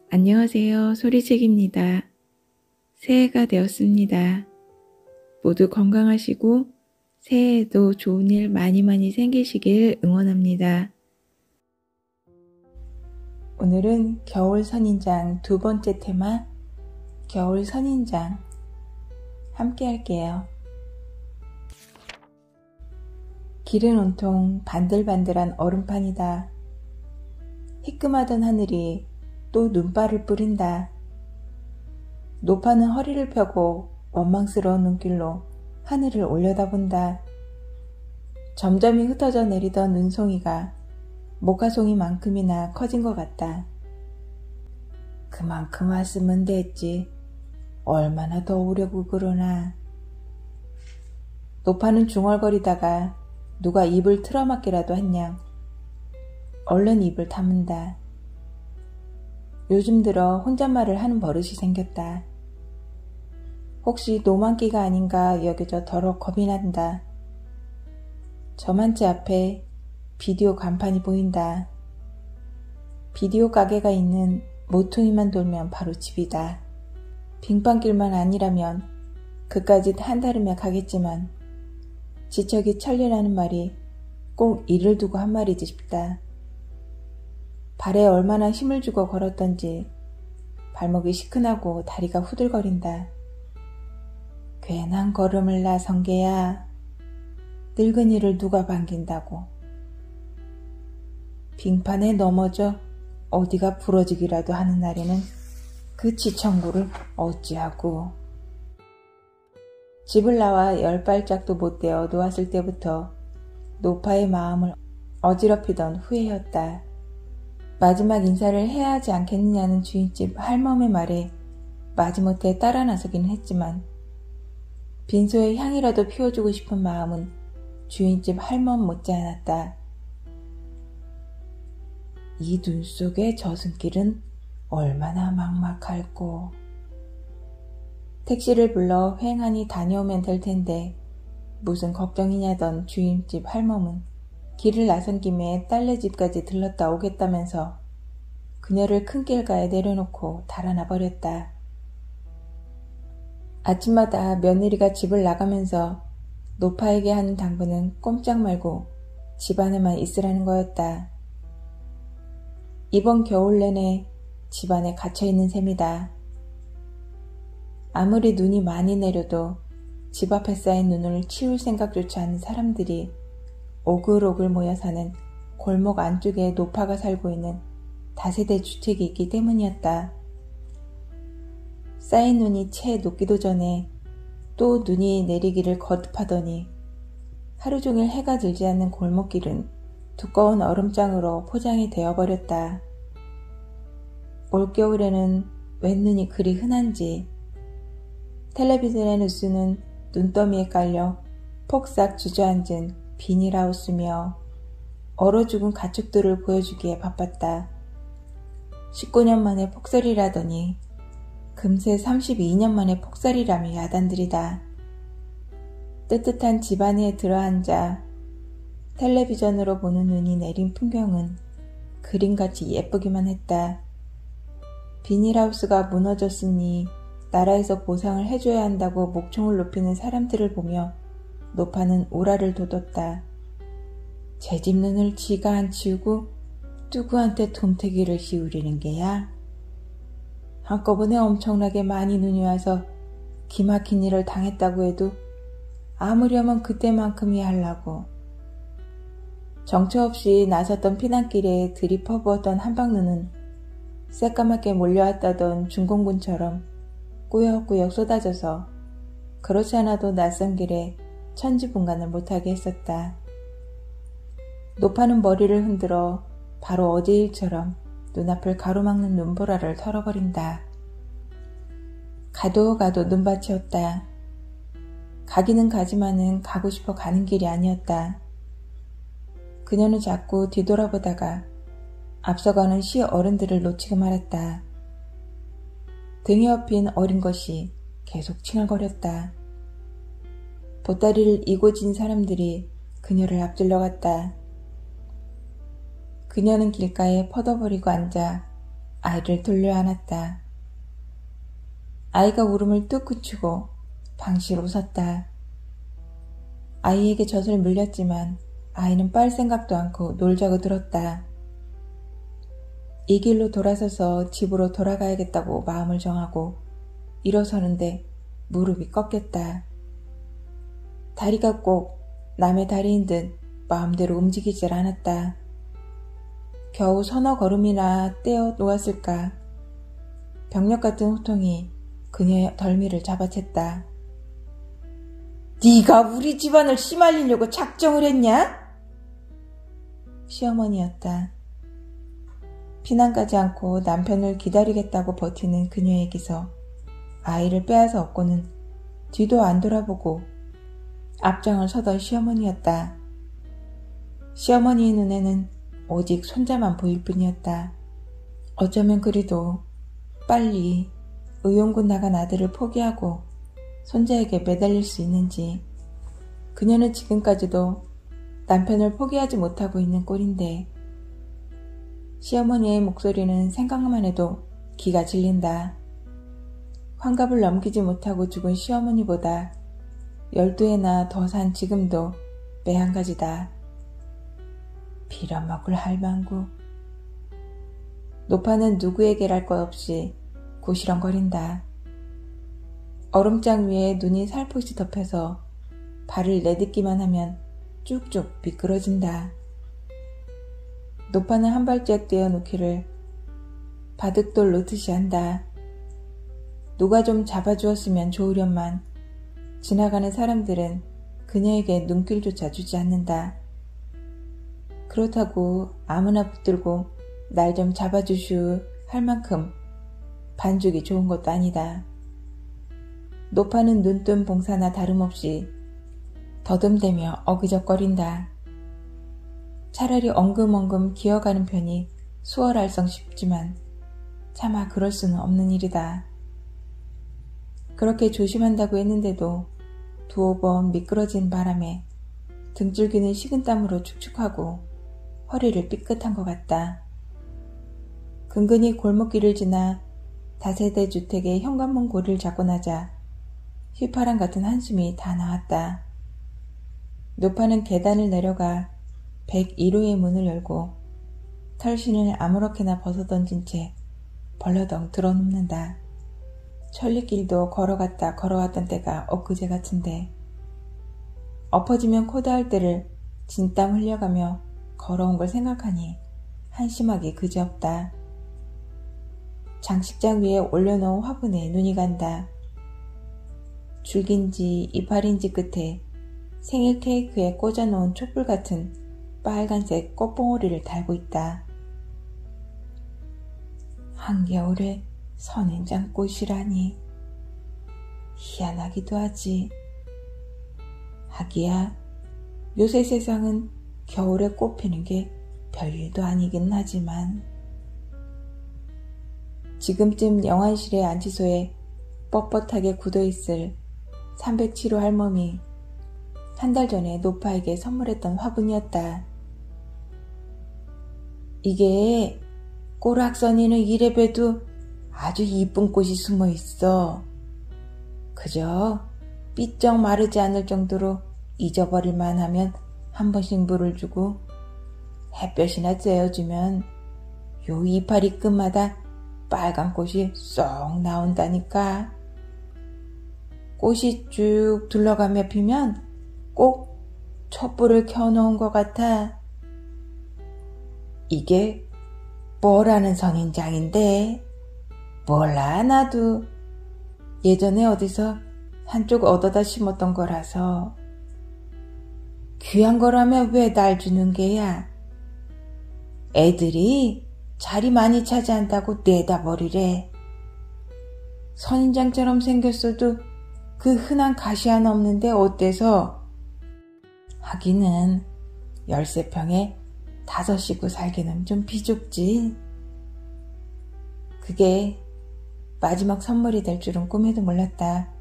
안녕하세요. 소리책입니다. 새해가 되었습니다. 모두 건강하시고 새해에도 좋은 일 많이 생기시길 응원합니다. 오늘은 겨울 선인장 두 번째 테마, 겨울 선인장 함께 할게요. 길은 온통 반들반들한 얼음판이다. 희끔하던 하늘이 또 눈발을 뿌린다. 노파는 허리를 펴고 원망스러운 눈길로 하늘을 올려다본다. 점점이 흩어져 내리던 눈송이가 모가송이만큼이나 커진 것 같다. 그만큼 왔으면 됐지. 얼마나 더 오려고 그러나. 노파는 중얼거리다가 누가 입을 틀어막기라도 한양 얼른 입을 다문다. 요즘 들어 혼잣말을 하는 버릇이 생겼다. 혹시 노만기가 아닌가 여겨져 더러 겁이 난다. 저만치 앞에 비디오 간판이 보인다. 비디오 가게가 있는 모퉁이만 돌면 바로 집이다. 빙판길만 아니라면 그까짓 한달음에 가겠지만 지척이 천리라는 말이 꼭 이를 두고 한 말이지 싶다. 발에 얼마나 힘을 주고 걸었던지 발목이 시큰하고 다리가 후들거린다. 괜한 걸음을 나 성게야. 늙은이를 누가 반긴다고. 빙판에 넘어져 어디가 부러지기라도 하는 날에는 그 지천구를 어찌하고. 집을 나와 10발짝도 못 되어 놓았을 때부터 노파의 마음을 어지럽히던 후회였다. 마지막 인사를 해야 하지 않겠느냐는 주인집 할멈의 말에 마지못해 따라 나서긴 했지만 빈소에 향이라도 피워주고 싶은 마음은 주인집 할멈 못지않았다. 이 눈 속의 저승길은 얼마나 막막할꼬. 택시를 불러 휑하니 다녀오면 될 텐데 무슨 걱정이냐던 주인집 할멈은 길을 나선 김에 딸네 집까지 들렀다 오겠다면서 그녀를 큰 길가에 내려놓고 달아나 버렸다. 아침마다 며느리가 집을 나가면서 노파에게 하는 당부는 꼼짝 말고 집 안에만 있으라는 거였다. 이번 겨울 내내 집 안에 갇혀있는 셈이다. 아무리 눈이 많이 내려도 집 앞에 쌓인 눈을 치울 생각조차 않는 사람들이 오글오글 모여 사는 골목 안쪽에 노파가 살고 있는 다세대 주택이 있기 때문이었다. 쌓인 눈이 채 녹기도 전에 또 눈이 내리기를 거듭하더니 하루 종일 해가 들지 않는 골목길은 두꺼운 얼음장으로 포장이 되어버렸다. 올겨울에는 웬 눈이 그리 흔한지 텔레비전의 뉴스는 눈더미에 깔려 폭삭 주저앉은 비닐하우스며 얼어 죽은 가축들을 보여주기에 바빴다. 19년 만에 폭설이라더니 금세 32년 만에 폭설이라며 야단들이다. 뜨뜻한 집안에 들어앉아 텔레비전으로 보는 눈이 내린 풍경은 그림같이 예쁘기만 했다. 비닐하우스가 무너졌으니 나라에서 보상을 해줘야 한다고 목청을 높이는 사람들을 보며 노파는 오라를 돋웠다. 제 집 눈을 지가 안 치우고 누구한테 돔태기를 씌우리는 게야? 한꺼번에 엄청나게 많이 눈이 와서 기막힌 일을 당했다고 해도 아무려면 그때만큼이야 하려고. 정처 없이 나섰던 피난길에 들이퍼부었던 한방눈은 새까맣게 몰려왔다던 중공군처럼 꾸역꾸역 쏟아져서 그렇지 않아도 낯선 길에 천지분간을 못하게 했었다. 노파는 머리를 흔들어 바로 어제 일처럼 눈앞을 가로막는 눈보라를 털어버린다. 가도 눈밭이었다. 가기는 가지만은 가고 싶어 가는 길이 아니었다. 그녀는 자꾸 뒤돌아보다가 앞서가는 시 어른들을 놓치고 말았다. 등에 업힌 어린 것이 계속 칭얼거렸다. 보따리를 이고 진 사람들이 그녀를 앞질러 갔다. 그녀는 길가에 퍼덕거리고 앉아 아이를 돌려안았다. 아이가 울음을 뚝 그치고 방실 웃었다. 아이에게 젖을 물렸지만 아이는 빨 생각도 않고 놀자고 들었다. 이 길로 돌아서서 집으로 돌아가야겠다고 마음을 정하고 일어서는데 무릎이 꺾였다. 다리가 꼭 남의 다리인 듯 마음대로 움직이질 않았다. 겨우 서너 걸음이나 떼어 놓았을까. 병력 같은 호통이 그녀의 덜미를 잡아챘다. 네가 우리 집안을 씨말리려고 작정을 했냐? 시어머니였다. 피난가지 않고 남편을 기다리겠다고 버티는 그녀에게서 아이를 빼앗아 얻고는 뒤도 안 돌아보고 앞장을 서던 시어머니였다. 시어머니의 눈에는 오직 손자만 보일 뿐이었다. 어쩌면 그리도 빨리 의용군 나간 아들을 포기하고 손자에게 매달릴 수 있는지 그녀는 지금까지도 남편을 포기하지 못하고 있는 꼴인데 시어머니의 목소리는 생각만 해도 기가 질린다. 환갑을 넘기지 못하고 죽은 시어머니보다 12해나 더 산 지금도 매한가지다. 빌어먹을 할망구. 노파는 누구에게랄 것 없이 고시렁거린다. 얼음장 위에 눈이 살포시 덮여서 발을 내딛기만 하면 쭉쭉 미끄러진다. 노파는 한 발짝 떼어놓기를 바득돌 놓듯이 한다. 누가 좀 잡아주었으면 좋으련만 지나가는 사람들은 그녀에게 눈길조차 주지 않는다. 그렇다고 아무나 붙들고 날 좀 잡아주슈 할 만큼 반죽이 좋은 것도 아니다. 노파는 눈뜬 봉사나 다름없이 더듬대며 어기적거린다. 차라리 엉금엉금 기어가는 편이 수월할성 싶지만 차마 그럴 수는 없는 일이다. 그렇게 조심한다고 했는데도 두어 번 미끄러진 바람에 등줄기는 식은땀으로 축축하고 허리를 삐끗한 것 같다. 근근히 골목길을 지나 다세대 주택의 현관문 고리를 잡고 나자 휘파람 같은 한숨이 다 나왔다. 노파는 계단을 내려가 101호의 문을 열고 털신을 아무렇게나 벗어던진 채 벌러덩 들어눕는다. 천리길도 걸어갔다 걸어왔던 때가 엊그제 같은데 엎어지면 코다할 때를 진땀 흘려가며 걸어온 걸 생각하니 한심하기 그지없다. 장식장 위에 올려놓은 화분에 눈이 간다. 줄기인지 이파리인지 끝에 생일 케이크에 꽂아놓은 촛불 같은 빨간색 꽃봉오리를 달고 있다. 한겨울에 선인장꽃이라니 희한하기도 하지. 하기야 요새 세상은 겨울에 꽃 피는 게 별일도 아니긴 하지만 지금쯤 영안실의 안치소에 뻣뻣하게 굳어있을 307호 할멈이 한 달 전에 노파에게 선물했던 화분이었다. 이게 꼬락서니는 이래봬도 아주 이쁜 꽃이 숨어 있어. 그저 삐쩍 마르지 않을 정도로 잊어버릴만 하면 한 번씩 물을 주고 햇볕이나 쬐어주면 요 이파리 끝마다 빨간 꽃이 쏙 나온다니까. 꽃이 쭉 둘러가며 피면 꼭 촛불을 켜놓은 것 같아. 이게 뭐라는 선인장인데? 몰라 나도. 예전에 어디서 한쪽 얻어다 심었던 거라서. 귀한 거라면 왜 날 주는 게야? 애들이 자리 많이 차지한다고 내다 버리래. 선인장처럼 생겼어도 그 흔한 가시 하나 없는데 어때서? 하기는 13평에 5 식구 살기는 좀 비좁지. 그게 마지막 선물이 될 줄은 꿈에도 몰랐다.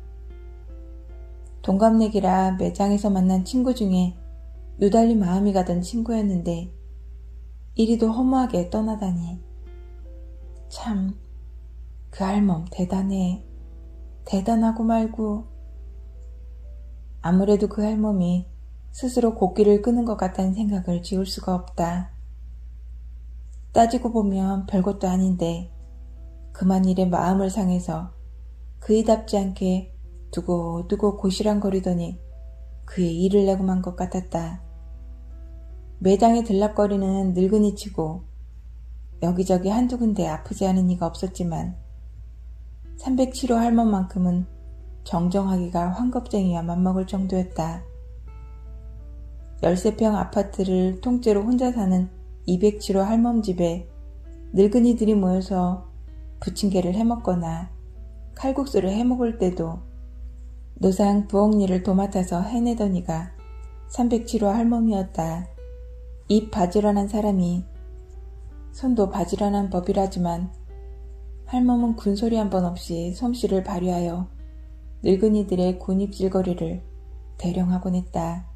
동갑내기라 매장에서 만난 친구 중에 유달리 마음이 가던 친구였는데 이리도 허무하게 떠나다니 참, 그 할멈 대단해. 대단하고 말고. 아무래도 그 할멈이 스스로 곡기를 끄는 것 같다는 생각을 지울 수가 없다. 따지고 보면 별것도 아닌데 그만 일에 마음을 상해서 그이답지 않게 두고두고 고시랑거리더니 그의 일을 내고 만 것 같았다. 매장에 들락거리는 늙은이 치고 여기저기 한두 군데 아프지 않은 이가 없었지만 307호 할멈만큼은 정정하기가 환겁쟁이와 맞먹을 정도였다. 13평 아파트를 통째로 혼자 사는 207호 할멈 집에 늙은이들이 모여서 부침개를 해먹거나 칼국수를 해먹을 때도 노상 부엌 일을 도맡아서 해내던 이가 307호 할멈이었다. 입 바지런한 사람이 손도 바지런한 법이라지만 할멈은 군소리 한 번 없이 솜씨를 발휘하여 늙은이들의 군입질거리를 대령하곤 했다.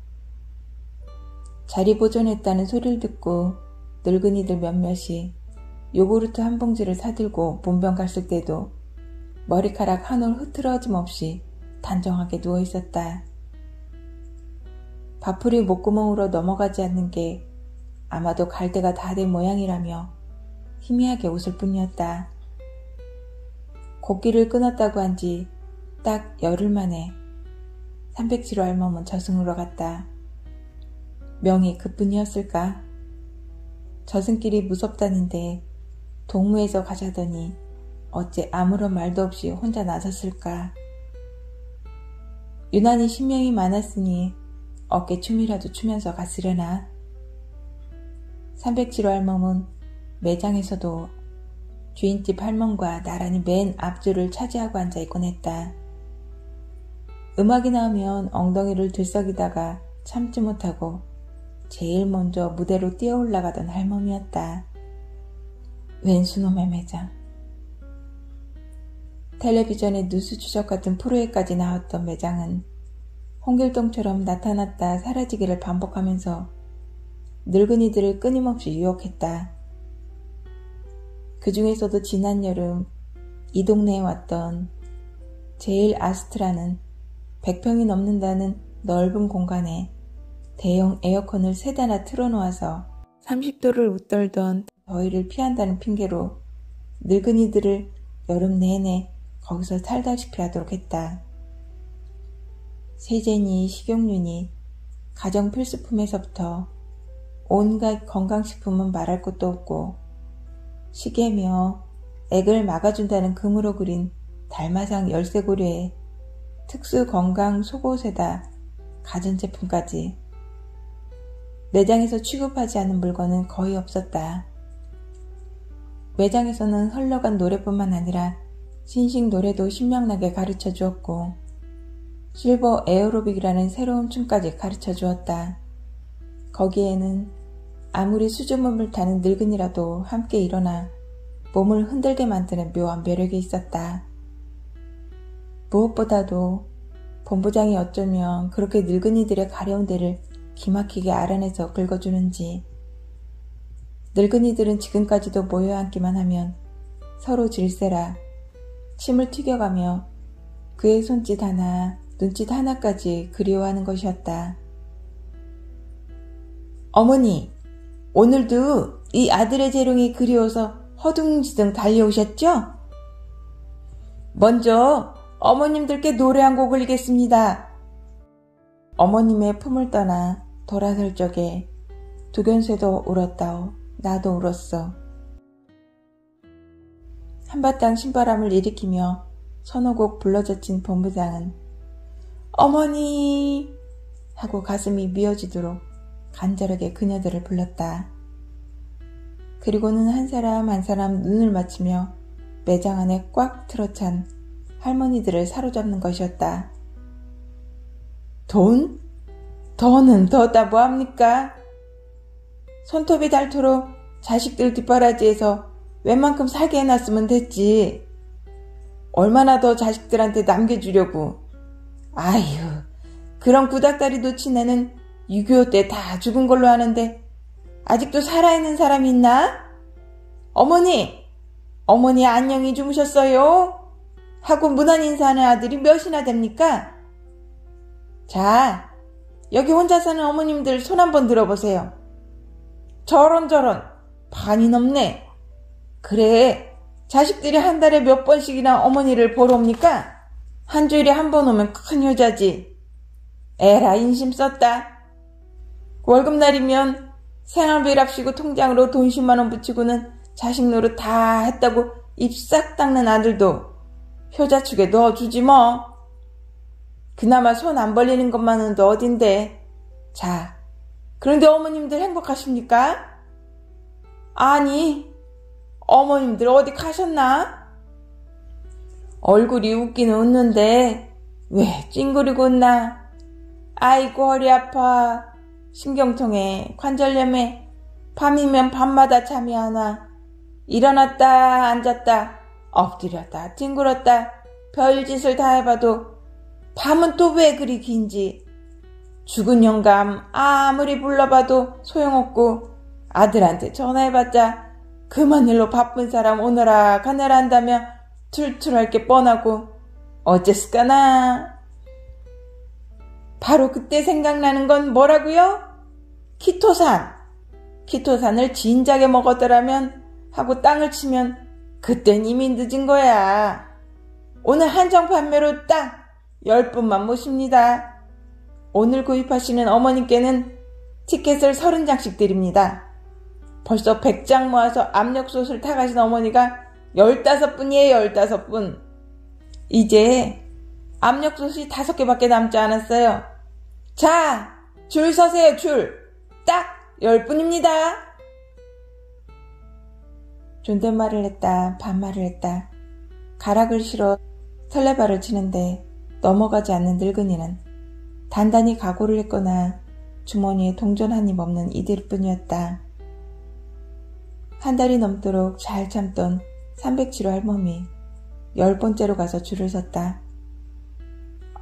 자리 보존했다는 소리를 듣고 늙은이들 몇몇이 요구르트 한 봉지를 사들고 문병 갔을 때도 머리카락 한 올 흐트러짐 없이 단정하게 누워있었다. 밥풀이 목구멍으로 넘어가지 않는 게 아마도 갈 때가 다 된 모양이라며 희미하게 웃을 뿐이었다. 곡기를 끊었다고 한 지 딱 열흘 만에 307호 할멈은 저승으로 갔다. 명이 그뿐이었을까? 저승길이 무섭다는데 동무에서 가자더니 어째 아무런 말도 없이 혼자 나섰을까? 유난히 신명이 많았으니 어깨춤이라도 추면서 갔으려나? 307호 할멈은 매장에서도 주인집 할멈과 나란히 맨 앞줄을 차지하고 앉아있곤 했다. 음악이 나오면 엉덩이를 들썩이다가 참지 못하고 제일 먼저 무대로 뛰어 올라가던 할멈이었다. 웬수놈의 매장. 텔레비전에 뉴스 추적 같은 프로에까지 나왔던 매장은 홍길동처럼 나타났다 사라지기를 반복하면서 늙은이들을 끊임없이 유혹했다. 그 중에서도 지난 여름 이 동네에 왔던 제일 아스트라는 100평이 넘는다는 넓은 공간에 대형 에어컨을 3대나 틀어놓아서 30도를 웃돌던 더위를 피한다는 핑계로 늙은이들을 여름 내내 거기서 살다시피 하도록 했다. 세제니 식용유니 가정 필수품에서부터 온갖 건강식품은 말할 것도 없고 시계며 액을 막아준다는 금으로 그린 달마상 열쇠고리에 특수 건강 속옷에다 가전제품까지 매장에서 취급하지 않은 물건은 거의 없었다. 매장에서는 흘러간 노래뿐만 아니라 신식 노래도 신명나게 가르쳐 주었고 실버 에어로빅이라는 새로운 춤까지 가르쳐 주었다. 거기에는 아무리 수줍음을 타는 늙은이라도 함께 일어나 몸을 흔들게 만드는 묘한 매력이 있었다. 무엇보다도 본부장이 어쩌면 그렇게 늙은이들의 가려운 데를 기막히게 알아내서 긁어주는지 늙은이들은 지금까지도 모여 앉기만 하면 서로 질세라 침을 튀겨가며 그의 손짓 하나 눈짓 하나까지 그리워하는 것이었다. 어머니, 오늘도 이 아들의 재롱이 그리워서 허둥지둥 달려오셨죠? 먼저 어머님들께 노래 한 곡을 읽겠습니다. 어머님의 품을 떠나 돌아설 적에 두견새도 울었다오. 나도 울었어. 한바탕 신바람을 일으키며 서너 곡 불러젖힌 본부장은 어머니 하고 가슴이 미어지도록 간절하게 그녀들을 불렀다. 그리고는 한 사람 한 사람 눈을 맞추며 매장 안에 꽉 틀어찬 할머니들을 사로잡는 것이었다. 돈? 돈은 더다 뭐합니까? 손톱이 닳도록 자식들 뒷바라지에서 웬만큼 살게 해놨으면 됐지. 얼마나 더 자식들한테 남겨주려고. 아휴, 그런 구닥다리 놓친 애는 6.25 때 다 죽은 걸로 아는데 아직도 살아있는 사람이 있나? 어머니! 어머니 안녕히 주무셨어요? 하고 문안 인사하는 아들이 몇이나 됩니까? 자, 여기 혼자 사는 어머님들 손 한번 들어보세요. 저런 반이 넘네. 그래, 자식들이 한 달에 몇 번씩이나 어머니를 보러 옵니까? 한 주일에 한 번 오면 큰 효자지. 에라, 인심 썼다. 월급날이면 생활비랍시고 통장으로 돈 10만 원 붙이고는 자식 노릇 다 했다고 입 싹 닦는 아들도 효자축에 넣어주지 뭐. 그나마 손 안 벌리는 것만은 또 어딘데. 자, 그런데 어머님들 행복하십니까? 아니, 어머님들 어디 가셨나? 얼굴이 웃기는 웃는데 왜 찡그리고 웃나? 아이고 허리 아파. 신경통에 관절염에 밤이면 밤마다 잠이 안 와. 일어났다 앉았다 엎드렸다 뒹굴었다 별짓을 다 해봐도 밤은 또 왜 그리 긴지. 죽은 영감 아무리 불러봐도 소용없고 아들한테 전화해봤자 그만 일로 바쁜 사람 오너라 가느라 한다며 툴툴할 게 뻔하고 어째을까나. 바로 그때 생각나는 건 뭐라고요? 키토산. 키토산을 진작에 먹었더라면 하고 땅을 치면 그땐 이미 늦은 거야. 오늘 한정 판매로 딱 10분만 모십니다. 오늘 구입하시는 어머님께는 티켓을 30장씩 드립니다. 벌써 100장 모아서 압력솥을 타가신 어머니가 15분이에요. 15분. 이제 압력솥이 5개밖에 남지 않았어요. 자, 줄 서세요. 줄. 딱 10분입니다. 존댓말을 했다. 반말을 했다. 가락을 실어 설레발을 치는데 넘어가지 않는 늙은이는 단단히 각오를 했거나 주머니에 동전 한 입 없는 이들뿐이었다. 한 달이 넘도록 잘 참던 307호 할멈이 10번째로 가서 줄을 섰다.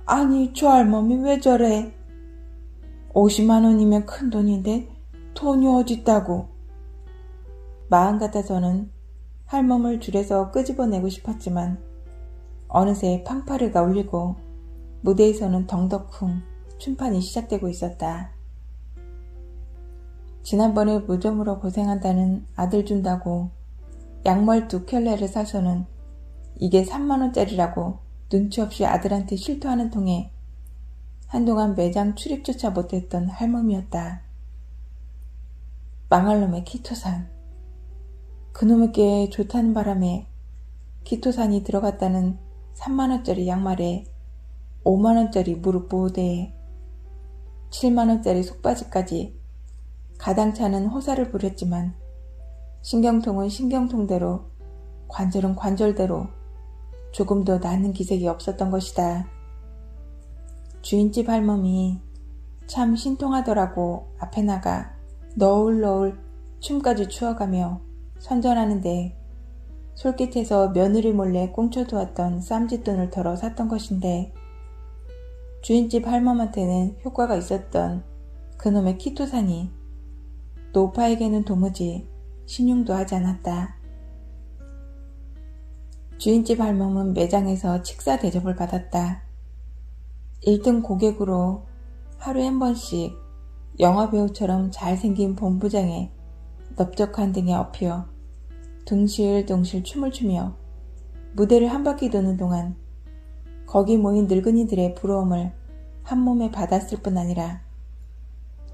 아니, 저 할멈이 왜 저래? 50만 원이면 큰 돈인데 돈이 어딨다고. 마음 같아서는 할멈을 줄에서 끄집어내고 싶었지만 어느새 팡파르가 울리고 무대에서는 덩덕쿵 춤판이 시작되고 있었다. 지난번에 무좀으로 고생한다는 아들 준다고 양말 2켤레를 사서는 이게 3만원짜리라고 눈치 없이 아들한테 실토하는 통에 한동안 매장 출입조차 못했던 할멈이었다. 망할 놈의 키토산. 그놈에게 좋다는 바람에 키토산이 들어갔다는 3만원짜리 양말에 5만원짜리 무릎 보호대에 7만원짜리 속바지까지 가당차는 호사를 부렸지만 신경통은 신경통대로 관절은 관절대로 조금도 낫는 기색이 없었던 것이다. 주인집 할멈이 참 신통하더라고 앞에 나가 너울너울 춤까지 추어가며 선전하는데 솔깃해서 며느리 몰래 꽁쳐두었던 쌈짓돈을 덜어 샀던 것인데 주인집 할멈한테는 효과가 있었던 그놈의 키토산이 노파에게는 도무지 신용도 하지 않았다. 주인집 할멈은 매장에서 식사 대접을 받았다. 1등 고객으로 하루에 한 번씩 영화배우처럼 잘생긴 본부장의 넓적한 등에 엎여 둥실둥실 춤을 추며 무대를 한 바퀴 도는 동안 거기 모인 늙은이들의 부러움을 한 몸에 받았을 뿐 아니라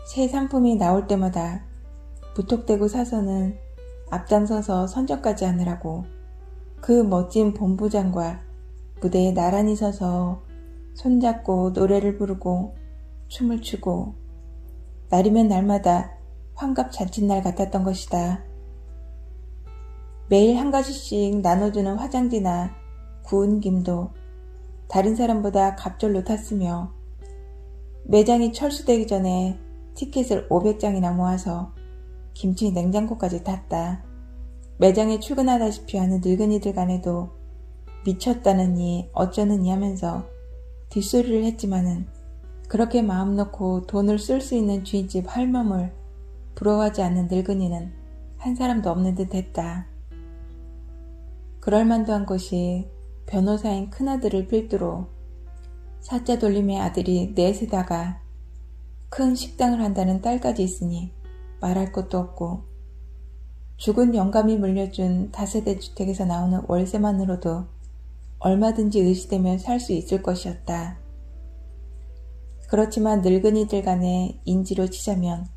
새 상품이 나올 때마다 무턱대고 사서는 앞장서서 선전까지 하느라고 그 멋진 본부장과 무대에 나란히 서서 손잡고 노래를 부르고 춤을 추고 날이면 날마다 환갑 잔칫날 같았던 것이다. 매일 한 가지씩 나눠주는 화장지나 구운 김도 다른 사람보다 갑절로 탔으며 매장이 철수되기 전에 티켓을 500장이나 모아서 김치 냉장고까지 탔다. 매장에 출근하다시피 하는 늙은이들 간에도 미쳤다느니 어쩌느니 하면서 뒷소리를 했지만은 그렇게 마음 놓고 돈을 쓸 수 있는 주인집 할멈을 부러워하지 않는 늙은이는 한 사람도 없는 듯 했다. 그럴만도 한 것이 변호사인 큰아들을 필두로 사자 돌림의 아들이 넷에다가 큰 식당을 한다는 딸까지 있으니 말할 것도 없고, 죽은 영감이 물려준 다세대 주택에서 나오는 월세만으로도 얼마든지 의지되며 살 수 있을 것이었다. 그렇지만 늙은이들 간의 인지로 치자면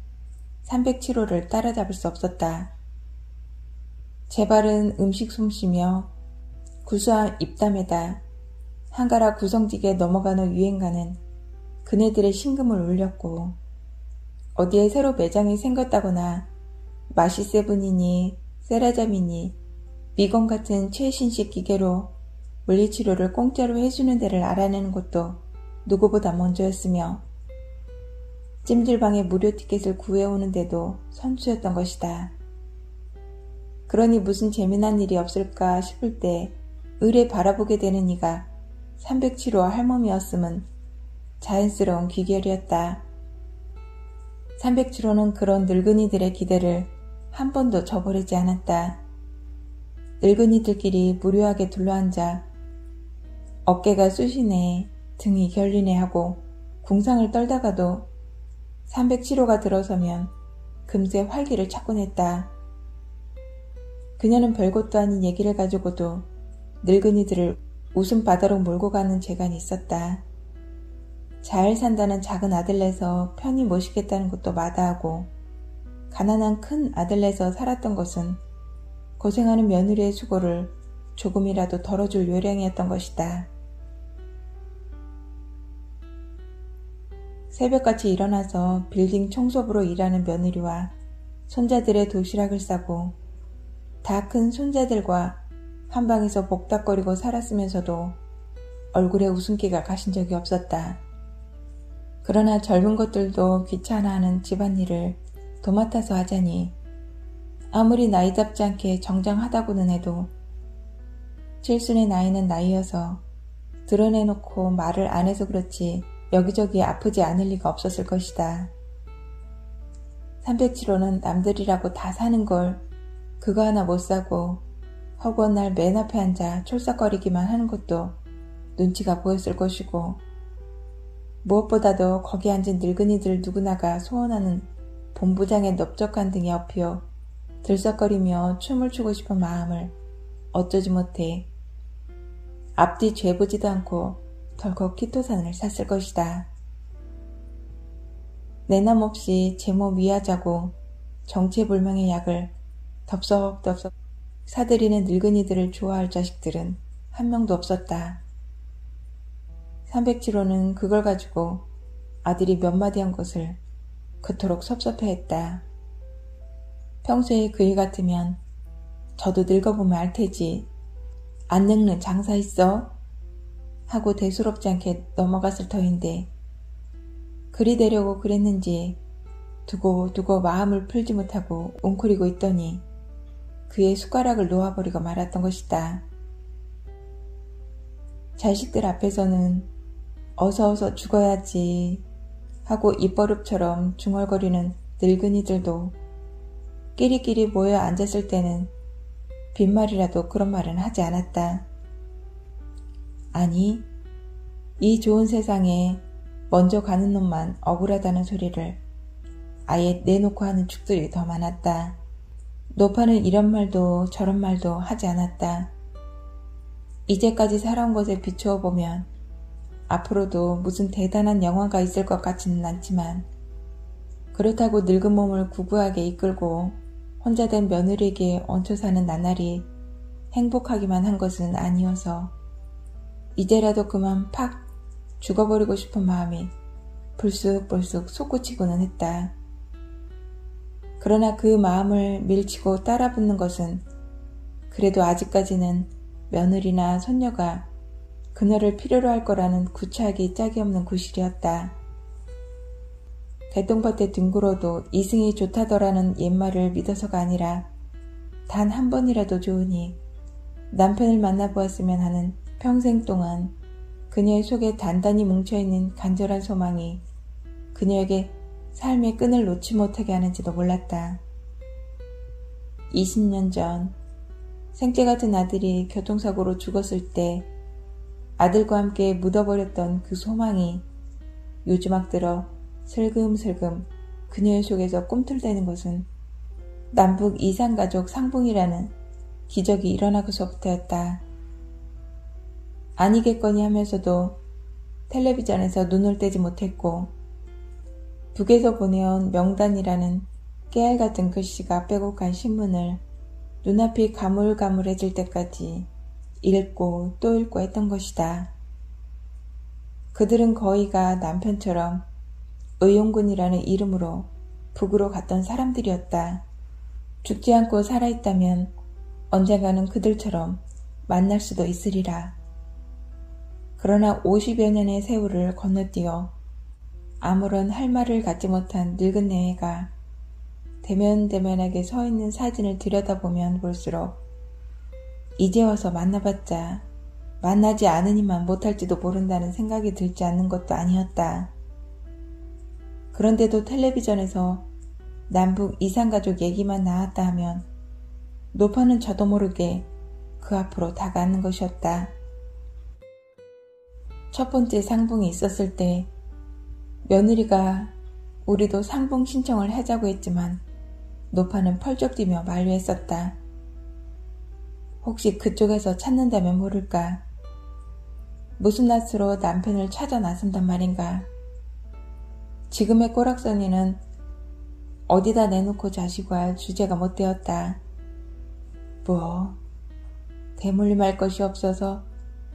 307호를 따라잡을 수 없었다. 재발은 음식 솜씨며 구수한 입담에다 한가락 구성지게 넘어가는 유행가는 그네들의 심금을 울렸고, 어디에 새로 매장이 생겼다거나 마시세븐이니 세라잠이니 미건 같은 최신식 기계로 물리치료를 공짜로 해주는 데를 알아내는 것도 누구보다 먼저였으며, 찜질방에 무료 티켓을 구해오는데도 선수였던 것이다. 그러니 무슨 재미난 일이 없을까 싶을 때 의뢰 바라보게 되는 이가 307호 할멈이었음은 자연스러운 귀결이었다. 307호는 그런 늙은이들의 기대를 한 번도 저버리지 않았다. 늙은이들끼리 무료하게 둘러앉아 어깨가 쑤시네, 등이 결리네 하고 궁상을 떨다가도 307호가 들어서면 금세 활기를 찾곤 했다. 그녀는 별것도 아닌 얘기를 가지고도 늙은이들을 웃음바다로 몰고 가는 재간이 있었다. 잘 산다는 작은 아들네서 편히 모시겠다는 것도 마다하고, 가난한 큰 아들네서 살았던 것은 고생하는 며느리의 수고를 조금이라도 덜어줄 요량이었던 것이다. 새벽같이 일어나서 빌딩 청소부로 일하는 며느리와 손자들의 도시락을 싸고 다 큰 손자들과 한 방에서 복닥거리고 살았으면서도 얼굴에 웃음기가 가신 적이 없었다. 그러나 젊은 것들도 귀찮아하는 집안일을 도맡아서 하자니 아무리 나이답지 않게 정장하다고는 해도 칠순의 나이는 나이여서 드러내놓고 말을 안 해서 그렇지 여기저기 아프지 않을 리가 없었을 것이다. 307호는 남들이라고 다 사는 걸 그거 하나 못 사고 허구한 날 맨 앞에 앉아 촐싹거리기만 하는 것도 눈치가 보였을 것이고, 무엇보다도 거기 앉은 늙은이들 누구나가 소원하는 본부장의 넓적한 등에 엎여 들썩거리며 춤을 추고 싶은 마음을 어쩌지 못해 앞뒤 죄보지도 않고 덜컥 키토산을 샀을 것이다. 내남없이 제몸 위하자고 정체불명의 약을 덥석덥석 사들이는 늙은이들을 좋아할 자식들은 한 명도 없었다. 307호는 그걸 가지고 아들이 몇 마디 한 것을 그토록 섭섭해했다. 평소에 그 일 같으면 저도 늙어보면 알 테지, 안 늙는 장사 있어? 하고 대수롭지 않게 넘어갔을 터인데, 그리 되려고 그랬는지 두고 마음을 풀지 못하고 웅크리고 있더니 그의 숟가락을 놓아버리고 말았던 것이다. 자식들 앞에서는 어서 죽어야지 하고 입버릇처럼 중얼거리는 늙은이들도 끼리끼리 모여 앉았을 때는 빈말이라도 그런 말은 하지 않았다. 아니, 이 좋은 세상에 먼저 가는 놈만 억울하다는 소리를 아예 내놓고 하는 축들이 더 많았다. 노파는 이런 말도 저런 말도 하지 않았다. 이제까지 살아온 것에 비추어 보면 앞으로도 무슨 대단한 영화가 있을 것 같지는 않지만, 그렇다고 늙은 몸을 구구하게 이끌고 혼자 된 며느리에게 얹혀 사는 나날이 행복하기만 한 것은 아니어서 이제라도 그만 팍 죽어버리고 싶은 마음이 불쑥불쑥 솟구치고는 했다. 그러나 그 마음을 밀치고 따라붙는 것은 그래도 아직까지는 며느리나 손녀가 그녀를 필요로 할 거라는 구차하기 짝이 없는 구실이었다. 개똥밭에 뒹굴어도 이승이 좋다더라는 옛말을 믿어서가 아니라 단 한 번이라도 좋으니 남편을 만나보았으면 하는 평생 동안 그녀의 속에 단단히 뭉쳐있는 간절한 소망이 그녀에게 삶의 끈을 놓지 못하게 하는지도 몰랐다. 20년 전 생쥐 같은 아들이 교통사고로 죽었을 때 아들과 함께 묻어버렸던 그 소망이 요즘 막 들어 슬금슬금 그녀의 속에서 꿈틀대는 것은 남북 이산가족 상봉이라는 기적이 일어나고서부터였다. 아니겠거니 하면서도 텔레비전에서 눈을 떼지 못했고 북에서 보내온 명단이라는 깨알같은 글씨가 빼곡한 신문을 눈앞이 가물가물해질 때까지 읽고 또 읽고 했던 것이다. 그들은 거의가 남편처럼 의용군이라는 이름으로 북으로 갔던 사람들이었다. 죽지 않고 살아있다면 언젠가는 그들처럼 만날 수도 있으리라. 그러나 50여 년의 세월을 건너뛰어 아무런 할 말을 갖지 못한 늙은 내외가 대면대면하게 서 있는 사진을 들여다보면 볼수록 이제 와서 만나봤자 만나지 않으니만 못할지도 모른다는 생각이 들지 않는 것도 아니었다. 그런데도 텔레비전에서 남북 이산가족 얘기만 나왔다 하면 노파는 저도 모르게 그 앞으로 다가가는 것이었다. 첫 번째 상봉이 있었을 때 며느리가 우리도 상봉 신청을 하자고 했지만 노파는 펄쩍 뛰며 만류했었다. 혹시 그쪽에서 찾는다면 모를까. 무슨 낯으로 남편을 찾아 나선단 말인가. 지금의 꼬락서니는 어디다 내놓고 자시고 할 주제가 못 되었다. 대물림할 것이 없어서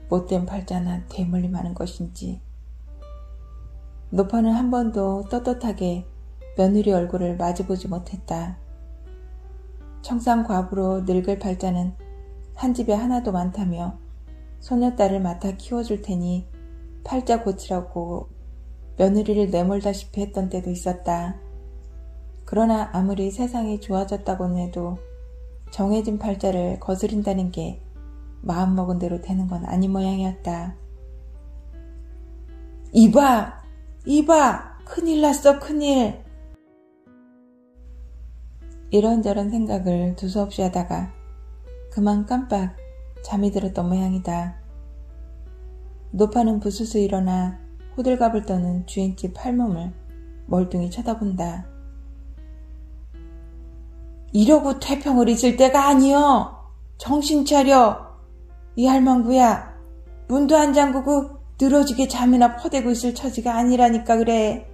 못된 팔자나 대물림하는 것인지. 노파는 한 번도 떳떳하게 며느리 얼굴을 마주보지 못했다. 청산과부로 늙을 팔자는 한 집에 하나도 많다며 소녀딸을 맡아 키워줄 테니 팔자 고치라고 며느리를 내몰다시피 했던 때도 있었다. 그러나 아무리 세상이 좋아졌다고는 해도 정해진 팔자를 거스린다는 게 마음먹은 대로 되는 건 아닌 모양이었다. 이봐! 큰일 났어, 큰일! 이런저런 생각을 두서없이 하다가 그만 깜빡 잠이 들었던 모양이다. 노파는 부스스 일어나 호들갑을 떠는 주인집 할멈을 멀뚱히 쳐다본다. 이러고 퇴평을 잊을 때가 아니여. 정신 차려. 이 할망구야. 문도 안 잠그고 늘어지게 잠이나 퍼대고 있을 처지가 아니라니까 그래.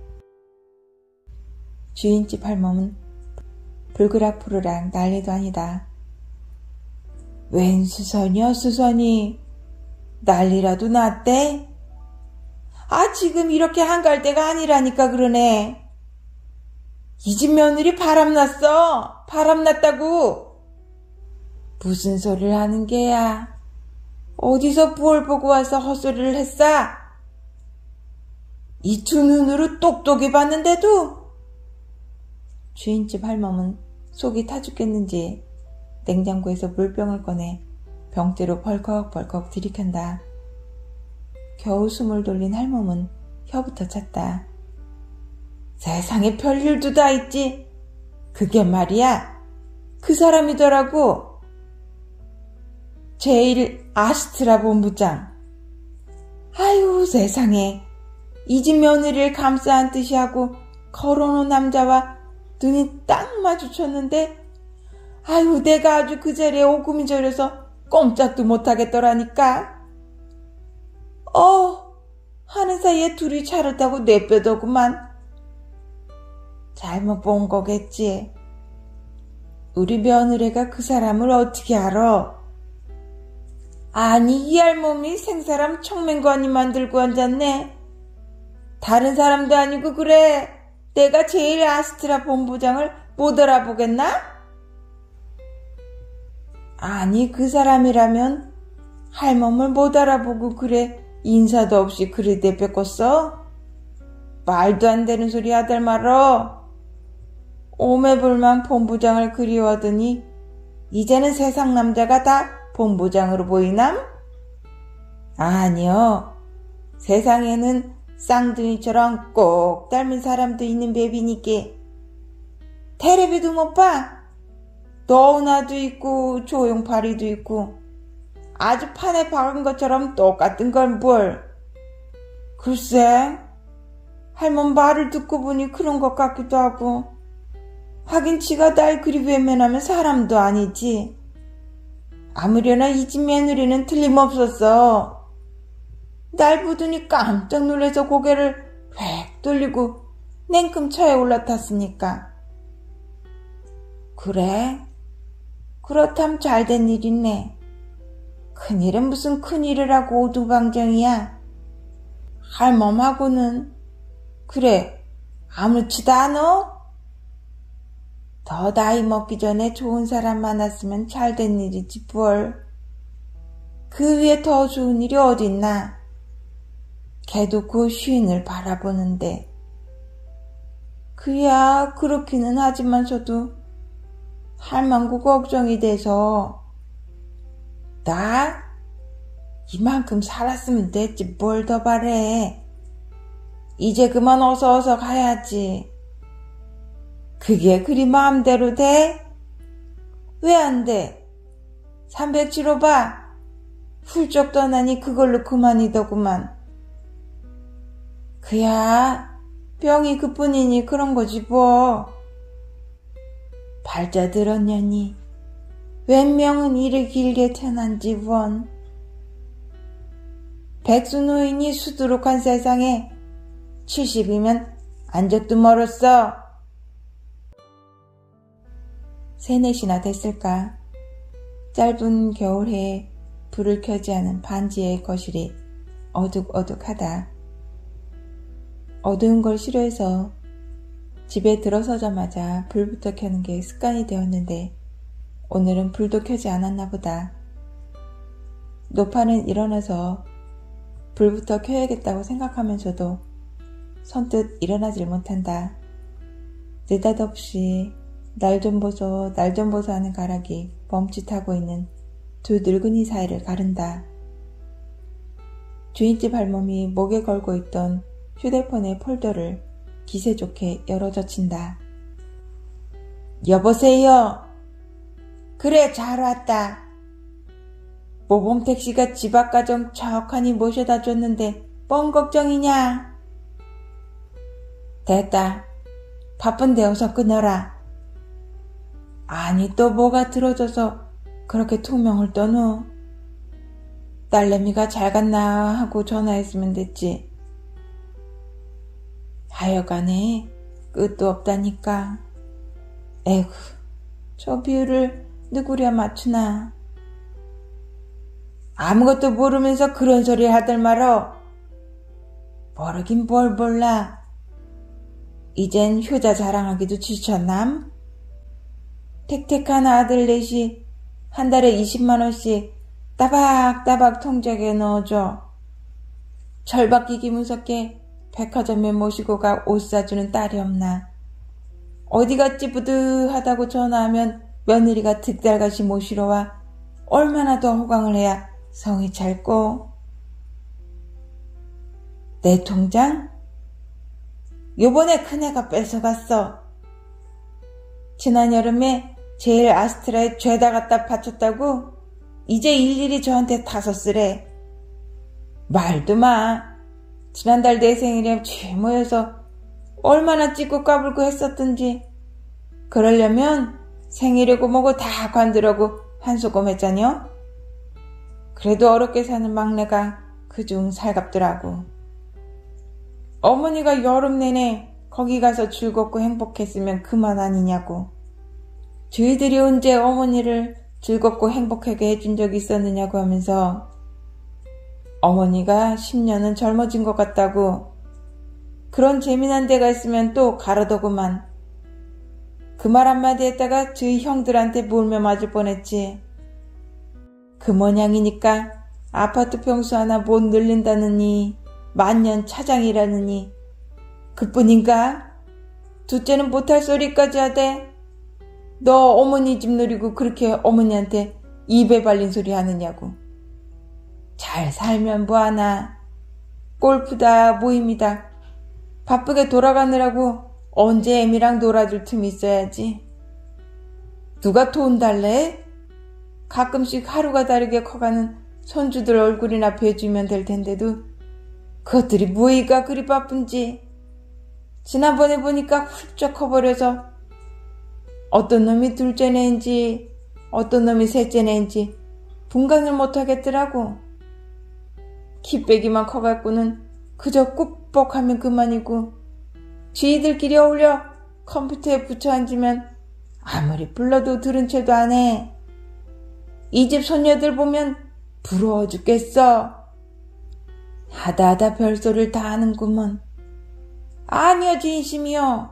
주인집 할멈은 불그락부르락 난리도 아니다. 웬 수선이여 수선이. 난리라도 났대? 지금 이렇게 한가할 때가 아니라니까 그러네. 이 집 며느리 바람났어. 바람났다고. 무슨 소리를 하는 게야. 어디서 뭘 보고 와서 헛소리를 했어? 이 두 눈으로 똑똑히 봤는데도. 주인집 할멈은 속이 타 죽겠는지 냉장고에서 물병을 꺼내 병째로 벌컥벌컥 들이켠다. 겨우 숨을 돌린 할멈은 혀부터 찼다. 세상에 별일도 다 있지. 그게 말이야. 그 사람이더라고. 제일 아스트라 본부장. 아유 세상에. 이 집 며느리를 감싸 안듯이 하고 걸어놓은 남자와 눈이 딱 마주쳤는데 아유 내가 아주 그 자리에 오금이 저려서 꼼짝도 못하겠더라니까. 하는 사이에 둘이 차를 타고 내빼더구만. 잘못 본 거겠지. 우리 며느리가 그 사람을 어떻게 알아? 아니 이 할멈이 생사람 청맹관이 만들고 앉았네. 다른 사람도 아니고 그래. 내가 제일 아스트라 본부장을 못 알아보겠나? 아니 그 사람이라면 할멈을 못 알아보고 그래 인사도 없이 그리 내뺏겼어? 말도 안 되는 소리 하들 말어. 오매불망 본부장을 그리워하더니 이제는 세상 남자가 다 본부장으로 보이남? 아니요. 세상에는 쌍둥이처럼 꼭 닮은 사람도 있는 법이니께. 테레비도 못 봐? 너은아도 있고 조용파리도 있고 아주 판에 박은 것처럼 똑같은 걸 뭘. 글쎄, 할멈 말을 듣고 보니 그런 것 같기도 하고. 하긴 지가 날 그리 외면하면 사람도 아니지. 아무려나 이 집 며느리는 틀림없었어. 날 보더니 깜짝 놀라서 고개를 획 돌리고 냉큼 차에 올라탔으니까. 그래? 그렇담 잘된 일이네. 큰일은 무슨 큰일이라고 오두방정이야. 할멈하고는 그래 아무렇지도 않어? 더 나이 먹기 전에 좋은 사람 만났으면 잘된 일이지 뭘. 그 위에 더 좋은 일이 어딨나. 걔도 그 쉰을 바라보는데. 그야 그렇기는 하지만서도 할망구 걱정이 돼서. 나? 이만큼 살았으면 됐지 뭘 더 바래. 이제 그만 어서 가야지. 그게 그리 마음대로 돼? 왜 안 돼? 307호 봐. 훌쩍 떠나니 그걸로 그만이더구만. 그야 병이 그뿐이니 그런 거지 뭐. 발자 들었냐니 웬 명은 이리 길게 태어난지 원. 백수노인이 수두룩한 세상에 70이면 안적도 멀었어. 3, 4시나 됐을까. 짧은 겨울해에 불을 켜지 않은 반지의 거실이 어둑어둑하다. 어두운 걸 싫어해서 집에 들어서자마자 불부터 켜는 게 습관이 되었는데 오늘은 불도 켜지 않았나 보다. 노파는 일어나서 불부터 켜야겠다고 생각하면서도 선뜻 일어나질 못한다. 느닷없이 날 좀 보소 하는 가락이 멈칫하고 있는 두 늙은이 사이를 가른다. 주인집 할멈이 목에 걸고 있던 휴대폰의 폴더를 기세 좋게 열어젖힌다. 여보세요. 그래 잘 왔다. 모범택시가 집 앞 가정 척하니 모셔다 줬는데 뻥 걱정이냐? 됐다. 바쁜데 어서 끊어라. 아니 또 뭐가 들어져서 그렇게 투명을 떠노? 딸내미가 잘 갔나 하고 전화했으면 됐지. 하여간에 끝도 없다니까. 에휴, 저 비율을 누구랴 맞추나. 아무것도 모르면서 그런 소리 하들 말어. 모르긴 뭘 몰라. 이젠 효자 자랑하기도 지쳤남? 택택한 아들 넷이 한 달에 20만원씩 따박따박 통장에 넣어줘. 철받기기 무섭게 백화점에 모시고 가 옷 사주는 딸이 없나. 어디 갔지 부드하다고 전화하면 며느리가 득달같이 모시러 와. 얼마나 더 호강을 해야 성이 찰꼬. 내 통장? 요번에 큰애가 뺏어갔어. 지난 여름에 제일 아스트라에 죄다 갖다 바쳤다고 이제 일일이 저한테 타서 쓰래. 말도 마. 지난달 내 생일에 죄 모여서 얼마나 찍고 까불고 했었던지. 그러려면 생일이고 뭐고 다 관두라고 한소금 했잖여. 그래도 어렵게 사는 막내가 그중 살갑더라고. 어머니가 여름 내내 거기 가서 즐겁고 행복했으면 그만 아니냐고. 저희들이 언제 어머니를 즐겁고 행복하게 해준 적이 있었느냐고 하면서 어머니가 10년은 젊어진 것 같다고. 그런 재미난 데가 있으면 또 가라더구만. 그 말 한마디 했다가 저희 형들한테 몰며 맞을 뻔했지. 그 모양이니까 아파트 평수 하나 못 늘린다느니 만년 차장이라느니 그뿐인가? 둘째는 못할 소리까지 하대. 너 어머니 집 누리고 그렇게 어머니한테 입에 발린 소리 하느냐고. 잘 살면 뭐하나. 골프다 모임이다. 바쁘게 돌아가느라고 언제 애미랑 놀아줄 틈이 있어야지. 누가 도운달래? 가끔씩 하루가 다르게 커가는 손주들 얼굴이나 뵈주면 될 텐데도 그것들이 뭐이가 그리 바쁜지. 지난번에 보니까 훌쩍 커버려서 어떤 놈이 둘째 내인지 어떤 놈이 셋째 내인지 분간을 못하겠더라고. 키빼기만 커갖고는 그저 꾹뻑하면 그만이고 쥐들끼리 어울려 컴퓨터에 붙여 앉으면 아무리 불러도 들은 채도 안 해. 이 집 손녀들 보면 부러워 죽겠어. 하다하다 별소리를 다 하는구먼. 아니요, 진심이요.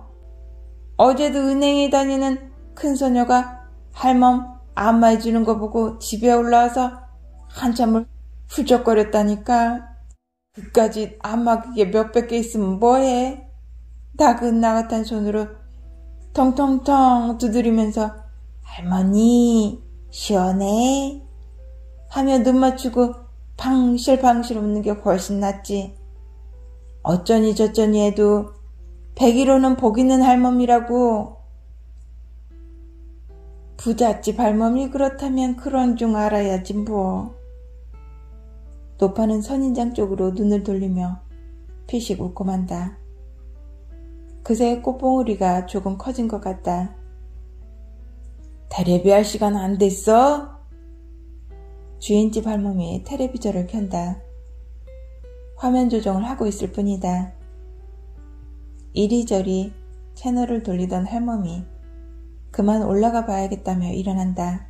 어제도 은행에 다니는 큰소녀가 할멈 안마해주는 거 보고 집에 올라와서 한참을 훌쩍거렸다니까. 그까지 안마기계 몇백 개 있으면 뭐해? 나긋나긋한 손으로 텅텅텅 두드리면서 할머니 시원해? 하며 눈 맞추고 방실방실 웃는 게 훨씬 낫지. 어쩌니 저쩌니 해도 101호는 복 있는 할멈이라고. 부잣집 할멈이 그렇다면 그런 중 알아야지 뭐. 노파는 선인장 쪽으로 눈을 돌리며 피식 웃고 만다. 그새 꽃봉오리가 조금 커진 것 같다. 테레비 할 시간 안 됐어? 주인집 할멈이 텔레비전을 켠다. 화면 조정을 하고 있을 뿐이다. 이리저리 채널을 돌리던 할멈이 그만 올라가 봐야겠다며 일어난다.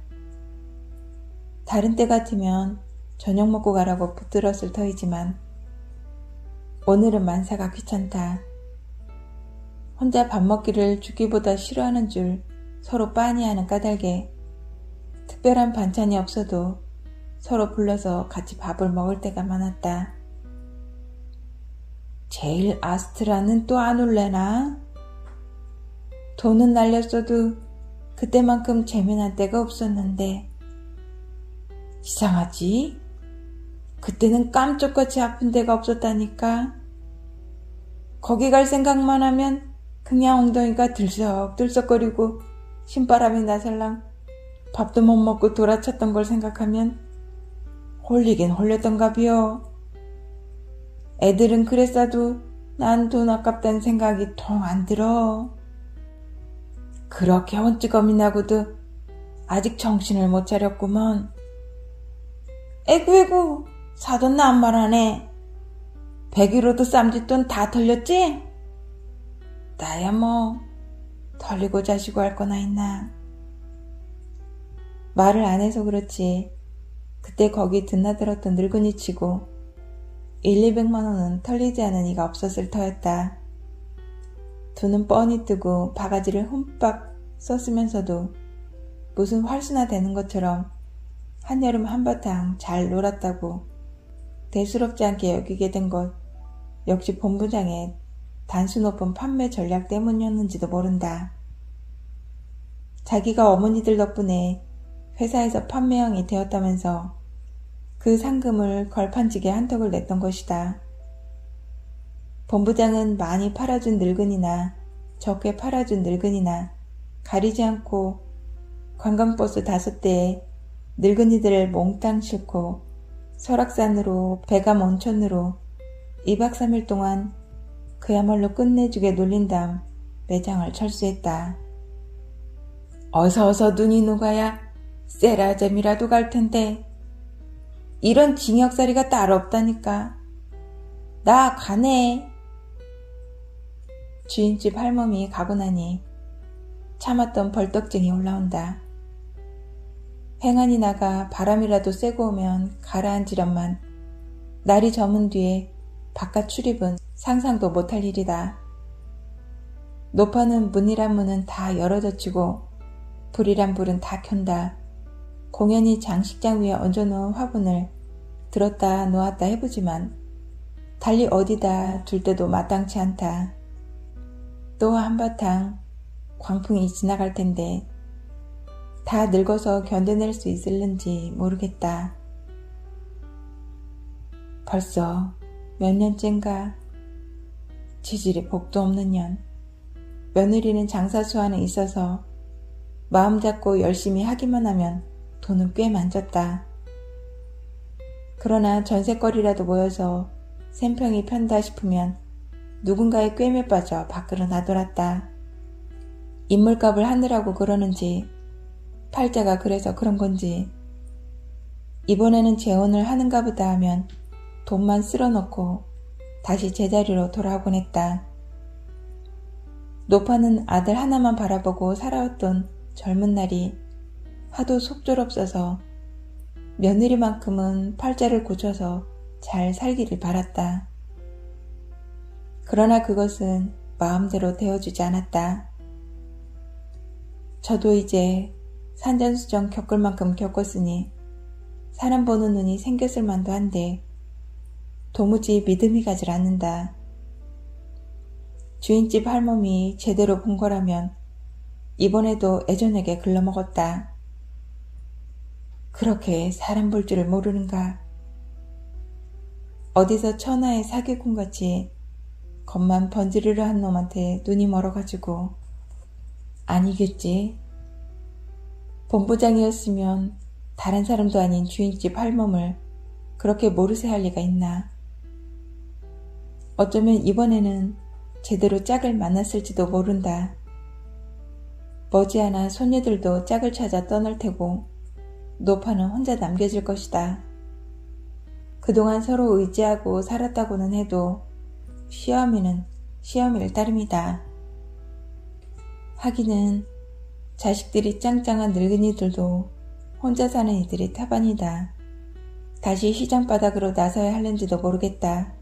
다른 때 같으면 저녁 먹고 가라고 붙들었을 터이지만 오늘은 만사가 귀찮다. 혼자 밥 먹기를 죽기보다 싫어하는 줄 서로 빤히하는 까닭에 특별한 반찬이 없어도 서로 불러서 같이 밥을 먹을 때가 많았다. 제일 아스트라는 또 안 올래나? 돈은 날렸어도 그때만큼 재미난 때가 없었는데. 이상하지? 그때는 깜짝같이 아픈 데가 없었다니까. 거기 갈 생각만 하면 그냥 엉덩이가 들썩들썩거리고 신바람이 나살랑 밥도 못 먹고 돌아쳤던 걸 생각하면 홀리긴 홀렸던가비요. 애들은 그랬어도 난 돈 아깝다는 생각이 통 안 들어. 그렇게 혼찌검이 나고도 아직 정신을 못 차렸구먼. 에구에구 사돈 나 안 말하네. 101호도 쌈짓돈 다 털렸지? 나야 뭐 털리고 자시고 할 거나 있나. 말을 안 해서 그렇지 그때 거기 드나들었던 늙은이 치고 1,200만 원은 털리지 않은 이가 없었을 터였다. 돈은 뻔히 뜨고 바가지를 흠빡 썼으면서도 무슨 활수나 되는 것처럼 한여름 한바탕 잘 놀았다고 대수롭지 않게 여기게 된 것 역시 본부장의 단수 높은 판매 전략 때문이었는지도 모른다. 자기가 어머니들 덕분에 회사에서 판매형이 되었다면서 그 상금을 걸판지게 한턱을 냈던 것이다. 본부장은 많이 팔아준 늙은이나 적게 팔아준 늙은이나 가리지 않고 관광버스 5대에 늙은이들을 몽땅 싣고 설악산으로 배감 온천으로 2박 3일 동안 그야말로 끝내주게 놀린 다음 매장을 철수했다. 어서 눈이 녹아야 세라젬이라도 갈 텐데 이런 징역살이가 따로 없다니까. 나 가네. 주인집 할멈이 가고 나니 참았던 벌떡증이 올라온다. 행안이 나가 바람이라도 쐬고 오면 가라앉으련만 날이 저문 뒤에 바깥 출입은 상상도 못할 일이다. 노파는 문이란 문은 다 열어젖히고 불이란 불은 다 켠다. 공연히 장식장 위에 얹어놓은 화분을 들었다 놓았다 해보지만 달리 어디다 둘 때도 마땅치 않다. 또 한바탕 광풍이 지나갈 텐데 다 늙어서 견뎌낼 수 있을는지 모르겠다. 벌써 몇 년째인가. 지질이 복도 없는 년. 며느리는 장사수완에 있어서 마음 잡고 열심히 하기만 하면 돈은 꽤 만졌다. 그러나 전셋거리라도 모여서 샘평이 편다 싶으면 누군가의 꿰매 빠져 밖으로 나돌았다. 인물값을 하느라고 그러는지 팔자가 그래서 그런 건지 이번에는 재혼을 하는가 보다 하면 돈만 쓸어놓고 다시 제자리로 돌아오곤 했다. 노파는 아들 하나만 바라보고 살아왔던 젊은 날이 하도 속절없어서 며느리만큼은 팔자를 고쳐서 잘 살기를 바랐다. 그러나 그것은 마음대로 되어주지 않았다. 저도 이제 산전수전 겪을 만큼 겪었으니 사람 보는 눈이 생겼을 만도 한데 도무지 믿음이 가질 않는다. 주인집 할멈이 제대로 본 거라면 이번에도 애전에게 글러먹었다. 그렇게 사람 볼 줄을 모르는가. 어디서 천하의 사기꾼같이 겉만 번지르르 한 놈한테 눈이 멀어가지고 아니겠지. 본부장이었으면 다른 사람도 아닌 주인집 할멈을 그렇게 모르쇠 할 리가 있나. 어쩌면 이번에는 제대로 짝을 만났을지도 모른다. 머지않아 손녀들도 짝을 찾아 떠날 테고 노파는 혼자 남겨질 것이다. 그동안 서로 의지하고 살았다고는 해도 시어미는 시어미일 따름이다. 하기는 자식들이 짱짱한 늙은이들도 혼자 사는 이들이 타반이다. 다시 시장 바닥으로 나서야 할는지도 모르겠다.